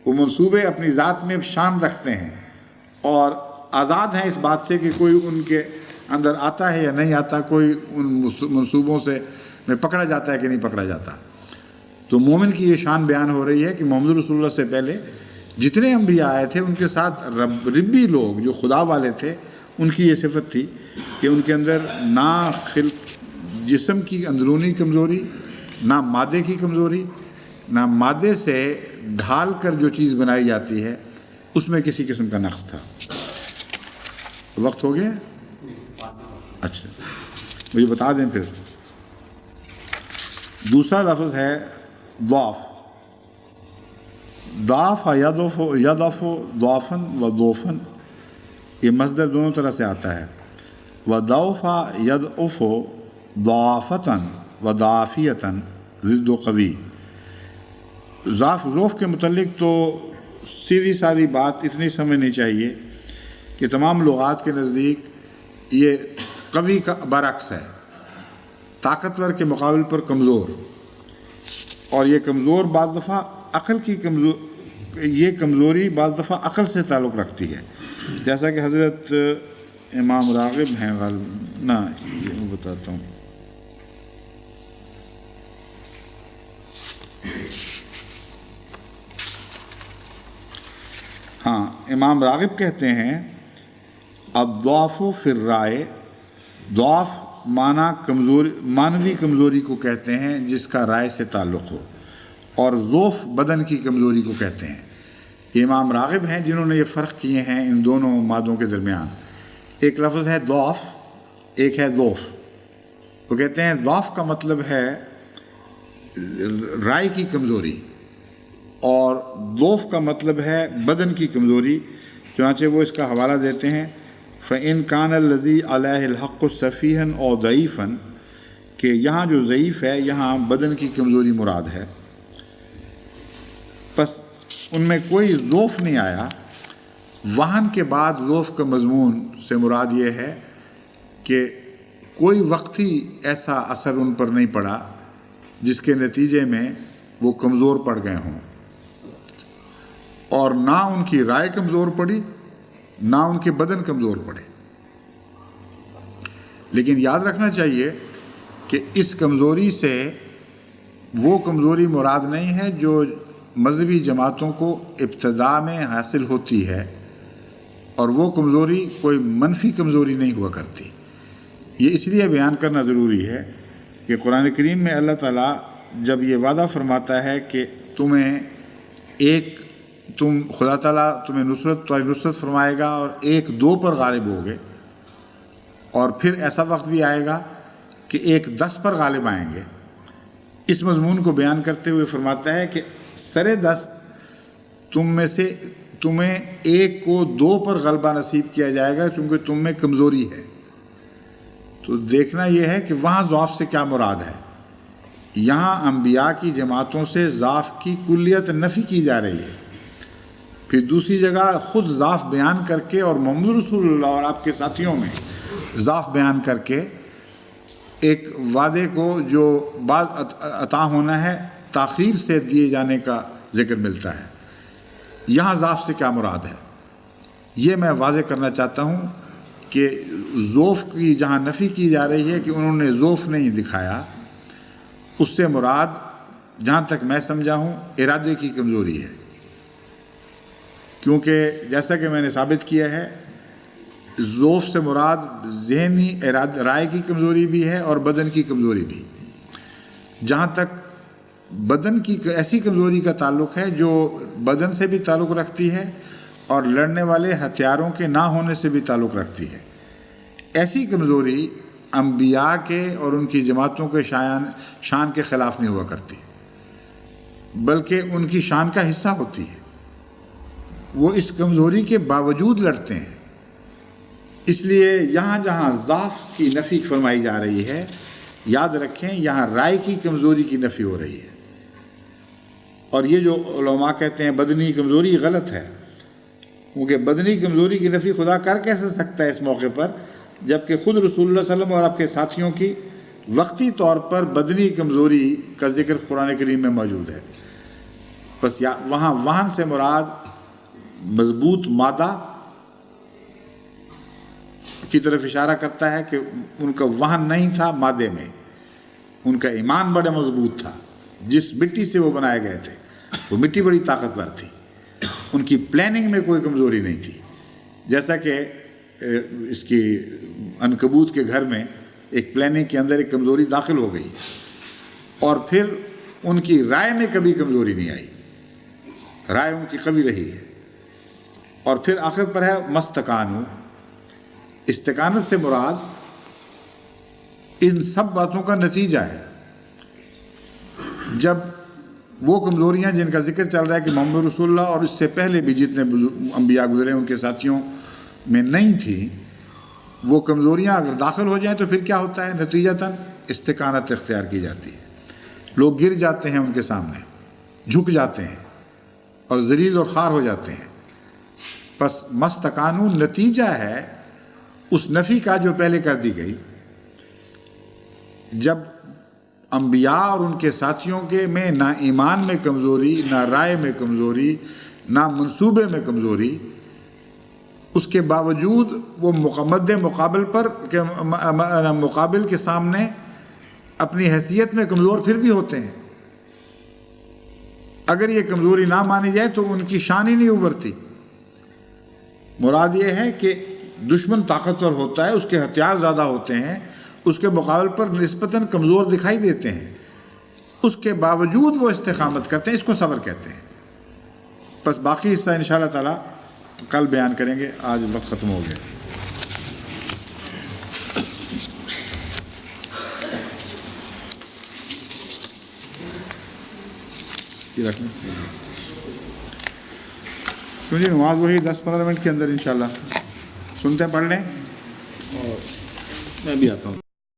Speaker 1: وہ منصوبے اپنی ذات میں شان رکھتے ہیں اور آزاد ہیں اس بات سے کہ کوئی ان کے اندر آتا ہے یا نہیں آتا، کوئی ان منصوبوں سے میں پکڑا جاتا ہے کہ نہیں پکڑا جاتا. تو مومن کی یہ شان بیان ہو رہی ہے کہ محمد رسول اللہ سے پہلے جتنے انبیاء آئے تھے ان کے ساتھ ربی لوگ جو خدا والے تھے ان کی یہ صفت تھی کہ ان کے اندر نہ جسم کی اندرونی کمزوری، نہ مادے کی کمزوری، نہ مادے سے ڈھال کر جو چیز بنائی جاتی ہے اس میں کسی قسم کا نقص تھا. وقت ہو گیا؟ اچھا مجھے بتا دیں پھر. دوسرا لفظ ہے ضعف. ضعف یضعف ضعفاً و ضعفاً، یہ مصدر دونوں طرح سے آتا ہے. وضعف یضعف ضعافةً و ضعافیةً ضد و قوی. ضعف کے متعلق تو سیدھی سادی بات اتنی سمجھنی چاہیے کہ تمام لغات کے نزدیک یہ قوی کا برعکس ہے، طاقتور کے مقابل پر کمزور. اور یہ کمزور بعض دفعہ یہ کمزوری بعض دفعہ عقل سے تعلق رکھتی ہے، جیسا کہ حضرت امام راغب ہیں غالب نہ یہ میں بتاتا ہوں. ہاں امام راغب کہتے ہیں الضعف فی الرائے. ضعف معنوی کمزوری کو کہتے ہیں جس کا رائے سے تعلق ہو، اور ضعف بدن کی کمزوری کو کہتے ہیں. یہ امام راغب ہیں جنہوں نے یہ فرق کیے ہیں ان دونوں مادوں کے درمیان. ایک لفظ ہے ضعف، ایک ہے ضعف. وہ کہتے ہیں ضعف کا مطلب ہے رائے کی کمزوری اور ضعف کا مطلب ہے بدن کی کمزوری. چنانچہ وہ اس کا حوالہ دیتے ہیں فَإِنْ كَانَ الَّذِي عَلَيْهِ الْحَقُّ صَفِيحًا أَوْ ضَعِيفًا، کہ یہاں جو ضعیف ہے یہاں بدن کی کمزوری مراد ہے. پس ان میں کوئی ضعف نہیں آیا. وہن کے بعد ضعف کا مضمون سے مراد یہ ہے کہ کوئی وقتی ایسا اثر ان پر نہیں پڑا جس کے نتیجے میں وہ کمزور پڑ گئے ہوں، اور نہ ان کی رائے کمزور پڑی نہ ان کے بدن کمزور پڑے. لیکن یاد رکھنا چاہیے کہ اس کمزوری سے وہ کمزوری مراد نہیں ہے جو مذہبی جماعتوں کو ابتداء میں حاصل ہوتی ہے، اور وہ کمزوری کوئی منفی کمزوری نہیں ہوا کرتی. یہ اس لیے بیان کرنا ضروری ہے کہ قرآن کریم میں اللہ تعالیٰ جب یہ وعدہ فرماتا ہے کہ خدا تعالیٰ تمہیں نصرت فرمائے گا اور 1-2 پر غالب ہوگے، اور پھر ایسا وقت بھی آئے گا کہ 1-10 پر غالب آئیں گے. اس مضمون کو بیان کرتے ہوئے فرماتا ہے کہ سرے دست تم میں سے تمہیں 1 کو 2 پر غلبہ نصیب کیا جائے گا کیونکہ تم میں کمزوری ہے. تو دیکھنا یہ ہے کہ وہاں ضعف سے کیا مراد ہے. یہاں انبیاء کی جماعتوں سے ضعف کی کلیت نفی کی جا رہی ہے. پھر دوسری جگہ خود ضعف بیان کر کے اور محمد رسول اللہ اور آپ کے ساتھیوں میں ضعف بیان کر کے ایک وعدے کو جو بعد عطا ہونا ہے تاخیر سے دیے جانے کا ذکر ملتا ہے. یہاں ضعف سے کیا مراد ہے یہ میں واضح کرنا چاہتا ہوں کہ ضعف کی جہاں نفی کی جا رہی ہے کہ انہوں نے ضعف نہیں دکھایا، اس سے مراد جہاں تک میں سمجھا ہوں ارادے کی کمزوری ہے. کیونکہ جیسا کہ میں نے ثابت کیا ہے ضعف سے مراد ذہنی رائے کی کمزوری بھی ہے اور بدن کی کمزوری بھی. جہاں تک بدن کی ایسی کمزوری کا تعلق ہے جو بدن سے بھی تعلق رکھتی ہے اور لڑنے والے ہتھیاروں کے نہ ہونے سے بھی تعلق رکھتی ہے، ایسی کمزوری انبیاء کے اور ان کی جماعتوں کے شان کے خلاف نہیں ہوا کرتی، بلکہ ان کی شان کا حصہ ہوتی ہے. وہ اس کمزوری کے باوجود لڑتے ہیں. اس لیے یہاں جہاں ضعف کی نفی فرمائی جا رہی ہے، یاد رکھیں یہاں رائے کی کمزوری کی نفی ہو رہی ہے۔ اور یہ جو علماء کہتے ہیں بدنی کمزوری، غلط ہے، کیونکہ بدنی کمزوری کی نفی خدا کر کیسے سکتا ہے اس موقع پر، جبکہ خود رسول اللہ صلی اللہ علیہ وسلم اور آپ کے ساتھیوں کی وقتی طور پر بدنی کمزوری کا ذکر قرآن کریم میں موجود ہے۔ بس وہاں وہن سے مراد مضبوط مادہ کی طرف اشارہ کرتا ہے کہ ان کا وہن نہیں تھا مادے میں، ان کا ایمان بڑا مضبوط تھا، جس مٹی سے وہ بنائے گئے تھے وہ مٹی بڑی طاقتور تھی، ان کی پلاننگ میں کوئی کمزوری نہیں تھی، جیسا کہ اس کی عنکبوت کے گھر میں ایک پلاننگ کے اندر ایک کمزوری داخل ہو گئی، اور پھر ان کی رائے میں کبھی کمزوری نہیں آئی، رائے ان کی قوی رہی ہے۔ اور پھر آخر پر ہے مستقانو، استقامت سے مراد ان سب باتوں کا نتیجہ ہے۔ جب وہ کمزوریاں جن کا ذکر چل رہا ہے کہ محمد رسول اللہ اور اس سے پہلے بھی جتنے انبیاء گزرے ان کے ساتھیوں میں نہیں تھی، وہ کمزوریاں اگر داخل ہو جائیں تو پھر کیا ہوتا ہے؟ نتیجتاً استقامت اختیار کی جاتی ہے، لوگ گر جاتے ہیں ان کے سامنے، جھک جاتے ہیں اور ذلیل اور خوار ہو جاتے ہیں۔ پس مستقانو نتیجہ ہے اس نفی کا جو پہلے کر دی گئی، جب انبیاء اور ان کے ساتھیوں کے میں نہ ایمان میں کمزوری، نہ رائے میں کمزوری، نہ منصوبے میں کمزوری، اس کے باوجود وہ مقابل کے سامنے اپنی حیثیت میں کمزور پھر بھی ہوتے ہیں۔ اگر یہ کمزوری نہ مانی جائے تو ان کی شان ہی نہیں ابھرتی۔ مراد یہ ہے کہ دشمن طاقتور ہوتا ہے، اس کے ہتھیار زیادہ ہوتے ہیں، اس کے مقابل پر نسبتاً کمزور دکھائی دیتے ہیں، اس کے باوجود وہ استقامت کرتے ہیں، اس کو صبر کہتے ہیں۔ بس باقی حصہ انشاءاللہ تعالی کل بیان کریں گے، آج وقت ختم ہو گیا۔ کیوں جی نماز وہی 10-15 منٹ کے اندر انشاءاللہ سنتے پڑھ لیں، اور میں بھی آتا ہوں۔